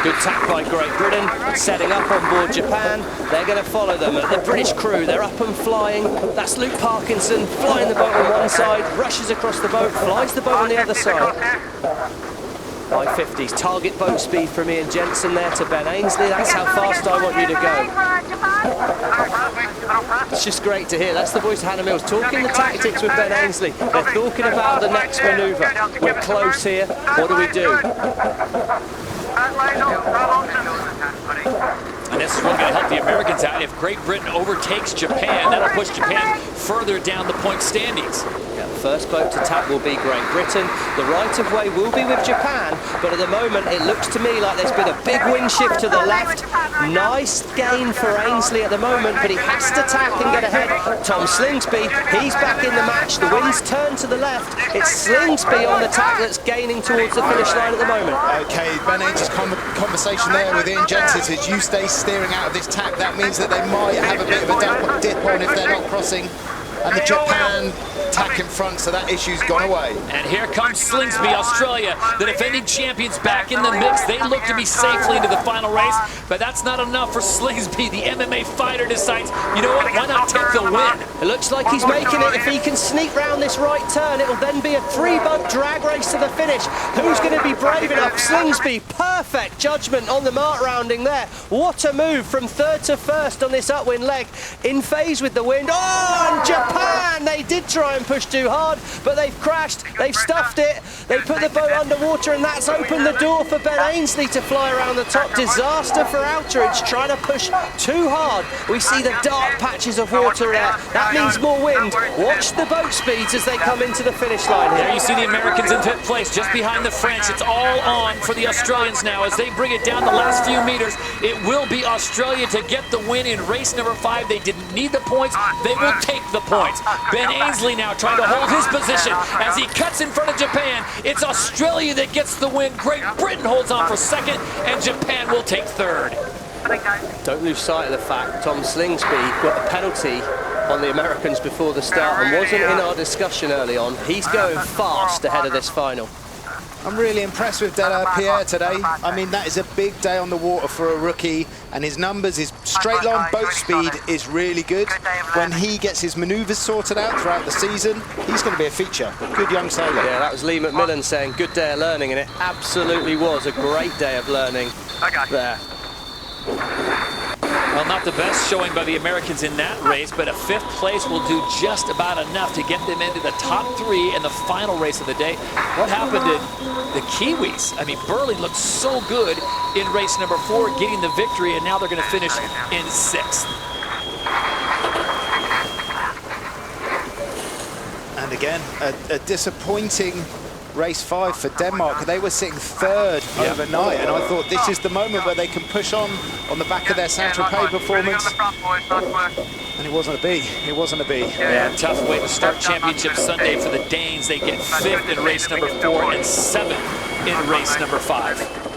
Speaker 2: Good tack by Great Britain, setting up on board Japan. They're going to follow them. The British crew, they're up and flying. That's Luke Parkinson flying the boat on one side, rushes across the boat, flies the boat on the other side. 550s, target boat speed from Ian Jensen there to Ben Ainsley. That's how fast I want you to go. It's just great to hear. That's the voice of Hannah Mills talking the tactics with Ben Ainsley. They're talking about the next manoeuvre. We're close here. What do we do? And this is really going to help the Americans out. If Great Britain overtakes Japan, that'll push Japan further down the point standings.
Speaker 1: Yeah, the first boat to tap will be Great Britain. The right of way will be with Japan, but at the moment it looks to me like there's been a big wind shift to the left. Nice gain for Ainsley at the moment, but he has to tack and get ahead. Tom Slingsby, he's back in the match. The wind's turned to the left. It's Slingsby on the tack that's gaining towards the finish line at the moment.
Speaker 7: Okay, Ben Ainsley's conversation there with Ian Jensen is you stay steering out of this tack. That means that they might have a bit of a dip on if they're not crossing. And the Japan attack in front, so that issue's gone away.
Speaker 2: And here comes Slingsby, Australia, the defending champions back in the mix. They look to be safely into the final race, but that's not enough for Slingsby. The MMA fighter decides, you know what, why not take the win?
Speaker 1: It looks like he's making it. If he can sneak round this right turn, it'll then be a 3-boat drag race to the finish. Who's going to be brave enough? Slingsby, perfect judgment on the mark rounding there. What a move from third to first on this upwind leg, in phase with the wind. Oh, and Japan, they did try and push too hard, but they've crashed, they've stuffed it, they put the boat underwater, and that's opened the door for Ben Ainsley to fly around the top. Disaster for Outeridge, trying to push too hard. We see the dark patches of water there. That means more wind. Watch the boat speeds as they come into the finish line here.
Speaker 2: There you see the Americans in fifth place, just behind the French. It's all on for the Australians now as they bring it down the last few meters. It will be Australia to get the win in race number 5. They didn't need the points. They will take the points. Ben Ainsley now trying to hold his position as he cuts in front of Japan. It's Australia that gets the win. Great Britain holds on for second, and Japan will take third.
Speaker 1: Don't lose sight of the fact Tom Slingsby got a penalty on the Americans before the start and wasn't in our discussion early on. He's going fast ahead of this final.
Speaker 7: I'm really impressed with Pierre today. I mean, that is a big day on the water for a rookie, and his numbers, his straight line boat speed is really good. When he gets his maneuvers sorted out throughout the season, he's going to be a feature. Good young sailor.
Speaker 1: Yeah, that was Lee McMillan saying good day of learning, and it absolutely was a great day of learning there.
Speaker 2: Well, not the best showing by the Americans in that race, but a 5th place will do just about enough to get them into the top 3 in the final race of the day. What happened to the Kiwis? I mean, Burley looked so good in race number 4, getting the victory, and now they're going to finish in 6th.
Speaker 7: And again, a disappointing race 5 for Denmark. They were sitting 3rd overnight, and I thought this is the moment where they can push on the back of their Saint-Tropez performance. And it wasn't a B. It wasn't a B.
Speaker 2: Yeah, tough way to start Championship Sunday for the Danes. They get 5th in race number 4 and 7th in race number 5.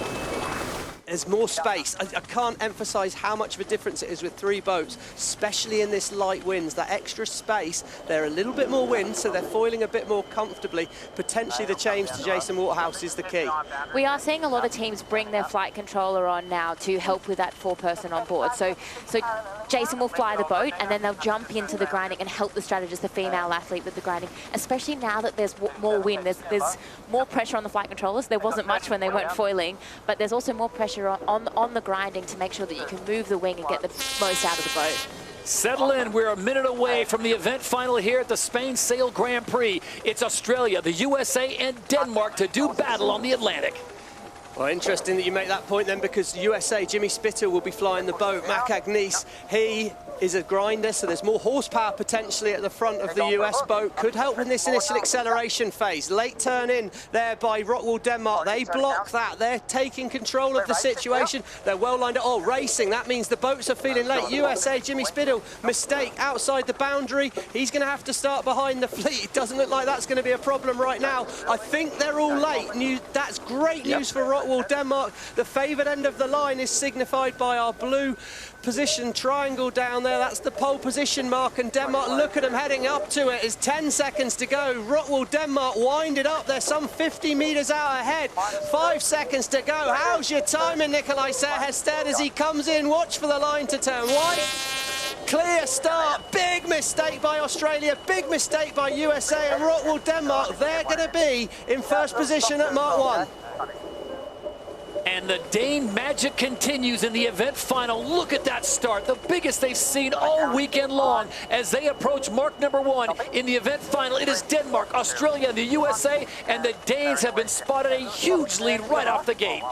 Speaker 1: There's more space. I can't emphasize how much of a difference it is with 3 boats, especially in this light winds. That extra space, they're a little bit more wind, so they're foiling a bit more comfortably. Potentially the change to Jason Waterhouse is the key.
Speaker 3: We are seeing a lot of teams bring their flight controller on now to help with that 4-person on board. So Jason will fly the boat, and then they'll jump into the grinding and help the strategist, the female athlete, with the grinding, especially now that there's more wind. There's more pressure on the flight controllers. There wasn't much when they weren't foiling, but there's also more pressure on the grinding to make sure that you can move the wing and get the most out of the boat.
Speaker 2: Settle in. We're a minute away from the event final here at the Spain Sail Grand Prix. It's Australia, the USA, and Denmark to do battle on the Atlantic.
Speaker 1: Well, interesting that you make that point then, because USA, Jimmy Spittle will be flying the boat. Mac Agnese, he is a grinder, so there's more horsepower potentially at the front of the US boat. Could help in this initial acceleration phase. Late turn in there by Rockwool Denmark. They block that. They're taking control of the situation. They're well lined up. Oh, racing. That means the boats are feeling late. USA, Jimmy Spittle, mistake outside the boundary. He's going to have to start behind the fleet. It doesn't look like that's going to be a problem right now. I think they're all late. That's great news for Rockwool Denmark. The favoured end of the line is signified by our blue position triangle down there. That's the pole position mark, and Denmark, look at them heading up to it. It's 10 seconds to go. Rockwool Denmark winded up. They're some 50 metres out ahead. 5 seconds to go. How's your timing, Nikolai Serhested, as he comes in? Watch for the line to turn white. Clear start. Big mistake by Australia. Big mistake by USA, and Rockwool Denmark, they're going to be in first position at Mark 1.
Speaker 2: And the Dane magic continues in the event final. Look at that start, the biggest they've seen all weekend long as they approach mark number 1 in the event final. It is Denmark, Australia, and the USA, and the Danes have been spotted a huge lead right off the gate.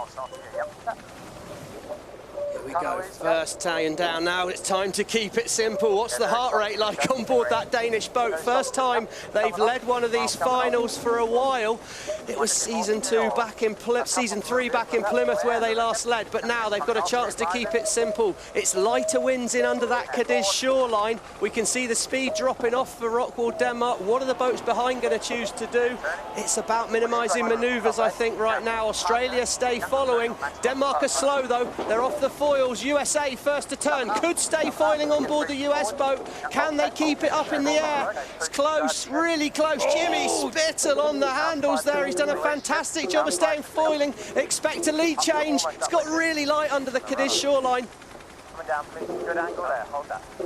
Speaker 1: We go, first Italian down now. It's time to keep it simple. What's the heart rate like on board that Danish boat? First time they've led one of these finals for a while. It was season 3 back in Plymouth where they last led, but now they've got a chance to keep it simple. It's lighter winds in under that Cadiz shoreline. We can see the speed dropping off for Rockwool Denmark. What are the boats behind going to choose to do? It's about minimising manoeuvres, I think, right now. Australia stay following. Denmark are slow, though. They're off the foils. USA first to turn. Could stay foiling on board the US boat. Can they keep it up in the air? It's close, really close. Jimmy Spittle on the handles there. He's done a fantastic job of staying foiling. Expect a lead change. It's got really light under the Cadiz shoreline.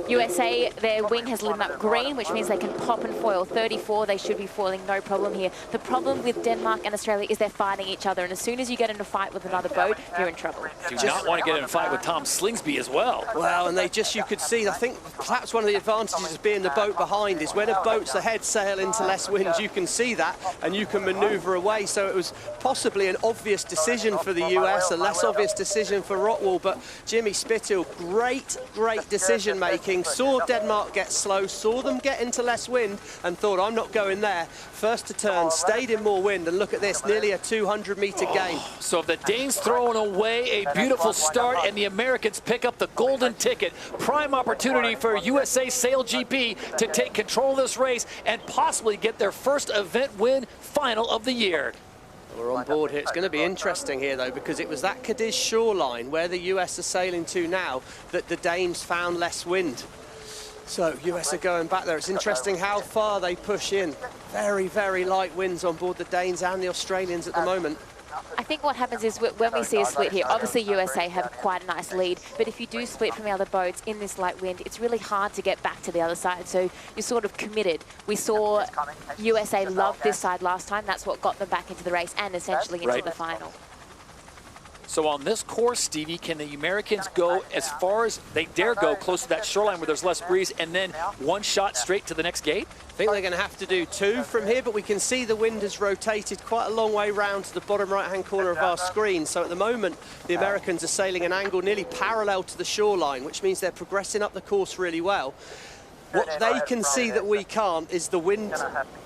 Speaker 3: USA, their wing has lit up green, which means they can pop and foil. 34, they should be foiling, no problem here. The problem with Denmark and Australia is they're fighting each other, and as soon as you get in a fight with another boat, you're in trouble.
Speaker 2: Do not want to get in a fight with Tom Slingsby as well.
Speaker 1: Well, and you could see, I think perhaps one of the advantages of being the boat behind is when a boat's ahead sail into less wind, you can see that and you can manoeuvre away. So it was possibly an obvious decision for the US, a less obvious decision for Rockwool, but Jimmy Spittle, great decision making, saw Denmark get slow, saw them get into less wind and thought, I'm not going there. First to turn, stayed in more wind, and look at this, nearly a 200-metre gain.
Speaker 2: So if the Danes throwing away a beautiful start and the Americans pick up the golden ticket, prime opportunity for USA SailGP to take control of this race and possibly get their first event win final of the year.
Speaker 1: We're on board here. It's going to be interesting here, though, because it was that Cadiz shoreline where the US are sailing to now that the Danes found less wind. So US are going back there. It's interesting how far they push in. Very light winds on board the Danes and the Australians at the moment.
Speaker 3: I think what happens is when we see a split here, obviously USA have quite a nice lead, but if you do split from the other boats in this light wind, it's really hard to get back to the other side, so you're sort of committed. We saw USA love this side last time. That's what got them back into the race and essentially into the final.
Speaker 2: So on this course, Stevie, can the Americans go as far as they dare go close to that shoreline where there's less breeze and then one shot straight to the next gate?
Speaker 1: I think they're going to have to do 2 from here, but we can see the wind has rotated quite a long way round to the bottom right-hand corner of our screen. So at the moment, the Americans are sailing an angle nearly parallel to the shoreline, which means they're progressing up the course really well. What they can see that we can't is the wind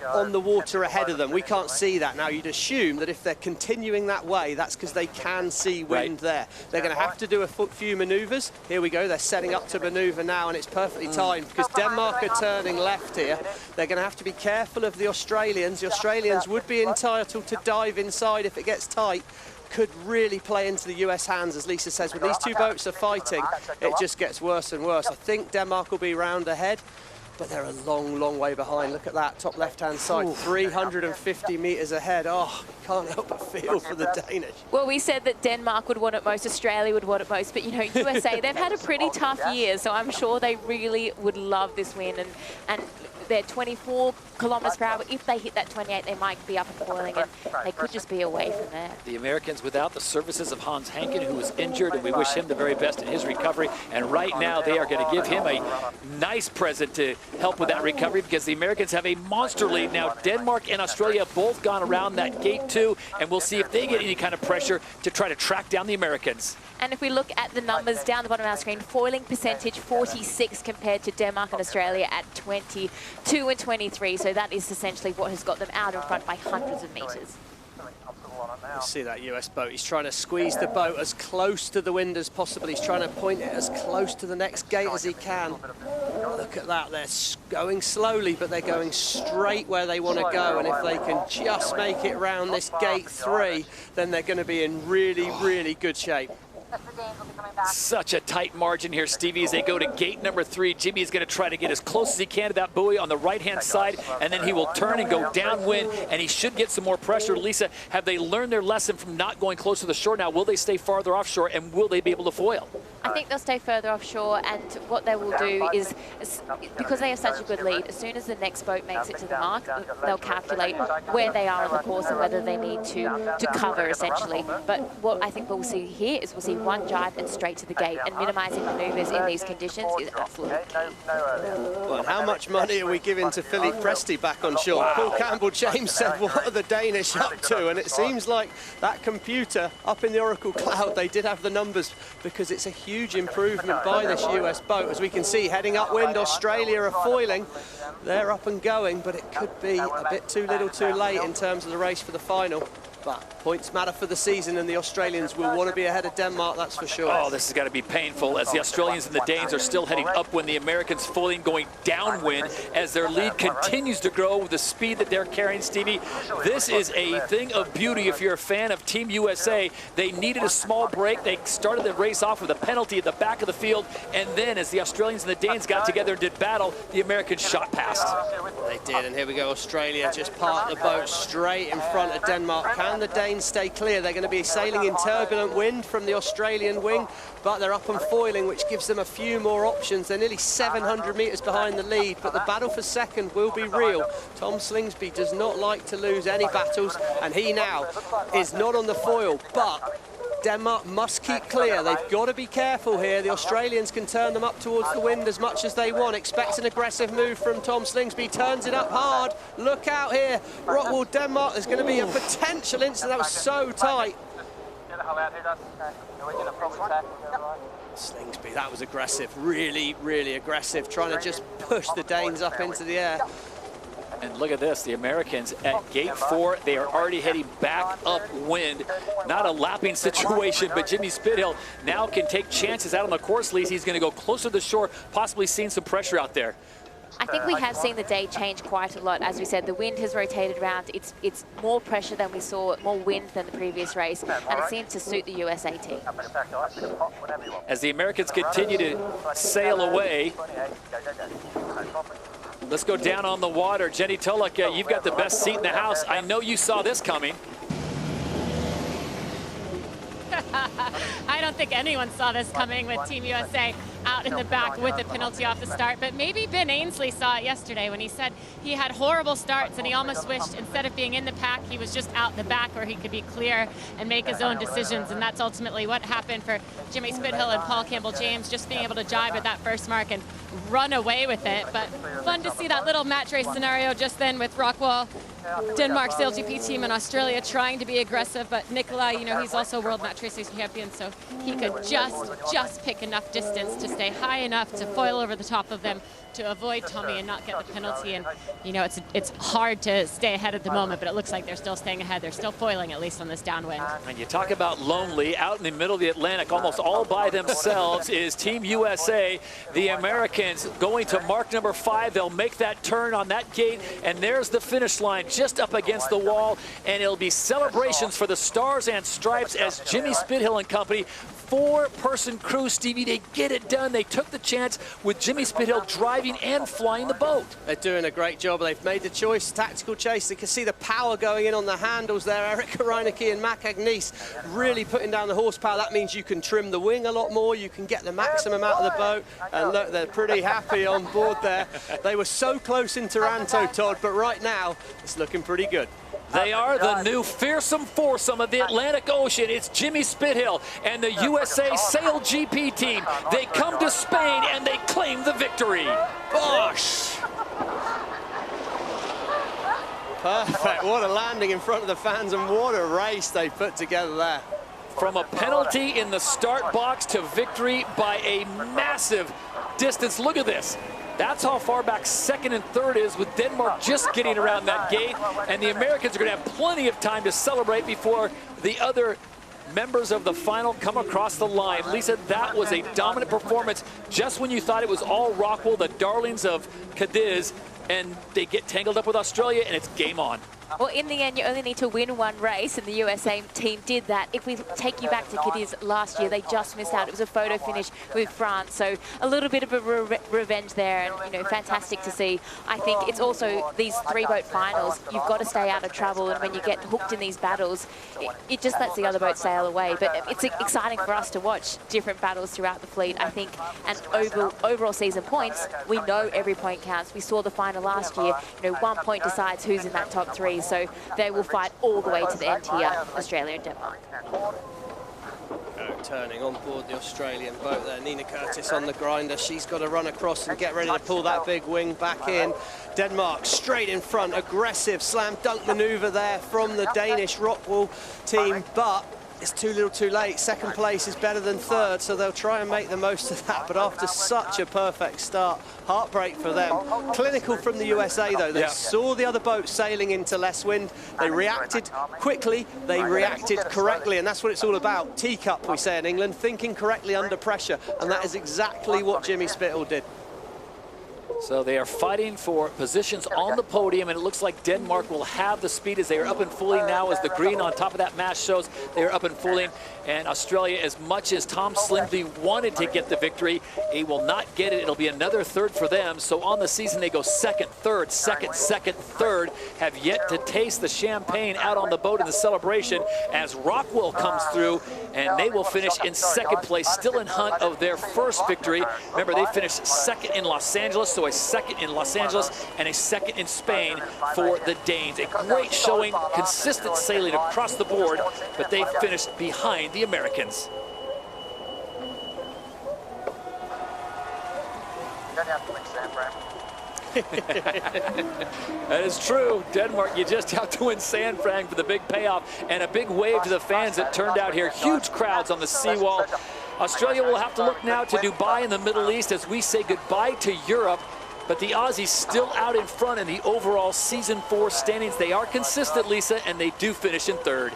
Speaker 1: on the water ahead of them. We can't see that. Now, you'd assume that if they're continuing that way, that's because they can see wind there. They're going to have to do a few manoeuvres. Here we go. They're setting up to manoeuvre now, and it's perfectly timed because Denmark are turning left here. They're going to have to be careful of the Australians. The Australians would be entitled to dive inside if it gets tight. Could really play into the US hands, as Lisa says. When these two boats are fighting, it just gets worse and worse. I think Denmark will be round ahead, but they're a long way behind. Look at that, top left-hand side, 350 metres ahead. Oh, can't help but feel for the Danish.
Speaker 3: Well, we said that Denmark would want it most, Australia would want it most, but, you know, USA, they've had a pretty tough year, so I'm sure they really would love this win. And they're 24 kilometres per hour. If they hit that 28, they might be up and foiling, and they could just be away from there.
Speaker 2: The Americans without the services of Hans Hanken, who was injured, and we wish him the very best in his recovery. And right now, they are going to give him a nice present to help with that recovery, because the Americans have a monster lead. Now, Denmark and Australia have both gone around that gate too, and we'll see if they get any kind of pressure to try to track down the Americans.
Speaker 3: And if we look at the numbers down the bottom of our screen, foiling percentage 46 compared to Denmark and Australia at 22 and 23. So that is essentially what has got them out in front by hundreds of metres.
Speaker 1: You see that US boat. He's trying to squeeze the boat as close to the wind as possible. He's trying to point it as close to the next gate as he can. Look at that. They're going slowly, but they're going straight where they want to go. And if they can just make it round this gate 3, then they're going to be in really good shape.
Speaker 2: Such a tight margin here, Stevie, as they go to gate number 3. Jimmy is going to try to get as close as he can to that buoy on the right-hand side, and then he will turn and go downwind, and he should get some more pressure. Lisa, have they learned their lesson from not going close to the shore now? Will they stay farther offshore, and will they be able to foil?
Speaker 3: I think they'll stay further offshore, and what they will do is, because they have such a good lead, as soon as the next boat makes it to the mark, they'll calculate where they are on the course and whether they need to cover, essentially. But what I think we'll see here is we'll see one jibe and straight to the gate, and minimising manoeuvres in these conditions is absolutely key.
Speaker 1: Well, how much money are we giving to Philippe Presti back on shore? Paul Campbell-James said, what are the Danish up to? And it seems like that computer up in the Oracle Cloud, they did have the numbers, because it's a huge huge improvement by this US boat. As we can see, heading upwind, Australia are foiling. They're up and going, but it could be a bit too little too late in terms of the race for the final. But points matter for the season, and the Australians will want to be ahead of Denmark, that's for sure.
Speaker 2: Oh, this has got to be painful, as the Australians and the Danes are still heading upwind, the Americans foiling, going downwind as their lead continues to grow with the speed that they're carrying, Stevie. This is a thing of beauty if you're a fan of Team USA. They needed a small break. They started the race off with a penalty at the back of the field, and then as the Australians and the Danes got together and did battle, the Americans shot past.
Speaker 1: They did, and here we go. Australia just parked the boat straight in front of Denmark. Can the Danes stay clear? They're going to be sailing in turbulent wind from the Australian wing, but they're up and foiling, which gives them a few more options. They're nearly 700 metres behind the lead, but the battle for second will be real. Tom Slingsby does not like to lose any battles, and he now is not on the foil, but Denmark must keep clear. They've got to be careful here. The Australians can turn them up towards the wind as much as they want. Expect an aggressive move from Tom Slingsby. Turns it up hard. Look out here. Rockwell, Denmark. There's going to be a potential incident. That was so tight. Slingsby, that was aggressive. Really, really aggressive. Trying to just push the Danes up into the air.
Speaker 2: And look at this, the Americans at gate 4, they are already heading back upwind. Not a lapping situation, but Jimmy Spithill now can take chances out on the course leads. He's going to go closer to the shore, possibly seeing some pressure out there.
Speaker 3: I think we have seen the day change quite a lot. As we said, the wind has rotated around. It's more pressure than we saw, more wind than the previous race, and it seems to suit the USA team.
Speaker 2: As the Americans continue to sail away, let's go down on the water. Jenny Tulloch, you've got the best seat in the house. I know you saw this coming.
Speaker 6: I don't think anyone saw this coming with Team USA out in the back with the penalty off the start, but maybe Ben Ainsley saw it yesterday when he said he had horrible starts and he almost wished instead of being in the pack, he was just out the back where he could be clear and make his own decisions, and that's ultimately what happened for Jimmy Spithill and Paul Campbell-James, just being able to jibe at that first mark and run away with it. But fun to see that little match race scenario just then with Rockwell, Denmark's SailGP team, and Australia trying to be aggressive, but Nikolai, you know, he's also world match racing champion, so he could just pick enough distance to stay high enough to foil over the top of them to avoid Tommy and not get the penalty. And you know, it's hard to stay ahead at the moment, but it looks like they're still staying ahead. They're still foiling, at least on this downwind.
Speaker 2: And you talk about lonely, out in the middle of the Atlantic, almost all by themselves is Team USA. The Americans going to mark number 5. They'll make that turn on that gate, and there's the finish line just up against the wall, and it'll be celebrations for the Stars and Stripes as Jimmy Spithill and company, 4-person crew, Stevie, they get it done. They took the chance with Jimmy Spithill driving and flying the boat.
Speaker 1: They're doing a great job. They've made the choice, tactical chase. They can see the power going in on the handles there. Eric Reinecke and Mac Agnese really putting down the horsepower. That means you can trim the wing a lot more. You can get the maximum out of the boat. And look, they're pretty happy on board there. They were so close in Taranto, Todd, but right now it's looking pretty good.
Speaker 2: They are the new fearsome foursome of the Atlantic Ocean. It's Jimmy Spithill and the USA SailGP team. They come to Spain and they claim the victory.
Speaker 1: Bosh! Perfect. What a landing in front of the fans, and what a race they put together there.
Speaker 2: From a penalty in the start box to victory by a massive distance. Look at this. That's how far back second and third is, with Denmark just getting around that gate, and the Americans are going to have plenty of time to celebrate before the other members of the final come across the line. Lisa, that was a dominant performance just when you thought it was all Rockwell, the darlings of Cádiz, and they get tangled up with Australia, and it's game on.
Speaker 3: Well, in the end, you only need to win one race, and the USA team did that. If we take you back to Cádiz last year, they just missed out. It was a photo finish with France, so a little bit of a revenge there, and, you know, fantastic to see. I think it's also these 3-boat finals. You've got to stay out of trouble, and when you get hooked in these battles, it just lets the other boat sail away. But it's exciting for us to watch different battles throughout the fleet, I think, and overall season points, we know every point counts. We saw the final last year. You know, 1 point decides who's in that top 3. So they will fight all the way to the end here, Australia and Denmark.
Speaker 1: Turning on board the Australian boat there, Nina Curtis on the grinder. She's got to run across and get ready to pull that big wing back in. Denmark straight in front, aggressive slam dunk maneuver there from the Danish Rockwell team, but it's too little too late. Second place is better than third, so they'll try and make the most of that. But after such a perfect start, heartbreak for them. Clinical from the USA, though. They saw the other boat sailing into less wind. They reacted quickly. They reacted correctly, and that's what it's all about. Teacup, we say in England, thinking correctly under pressure, and that is exactly what Jimmy Spittle did.
Speaker 2: So they are fighting for positions on the podium, and it looks like Denmark will have the speed as they are up and fooling now, as the green on top of that mast shows they are up and fooling. And Australia, as much as Tom Slimby wanted to get the victory, he will not get it. It'll be another third for them. So on the season, they go second, third, second, second, third. Have yet to taste the champagne out on the boat in the celebration as Rockwell comes through, and they will finish in second place, still in hunt of their first victory. Remember, they finished second in Los Angeles, so a second in Los Angeles and a second in Spain for the Danes. A great showing, consistent sailing across the board, but they finished behind the Americans. That is true. Denmark, you just have to win San Fran for the big payoff, and a big wave to the fans that turned out here. Huge crowds on the seawall. Australia will have to look now to Dubai in the Middle East as we say goodbye to Europe. But the Aussies still out in front in the overall Season 4 standings. They are consistent, Lisa, and they do finish in third.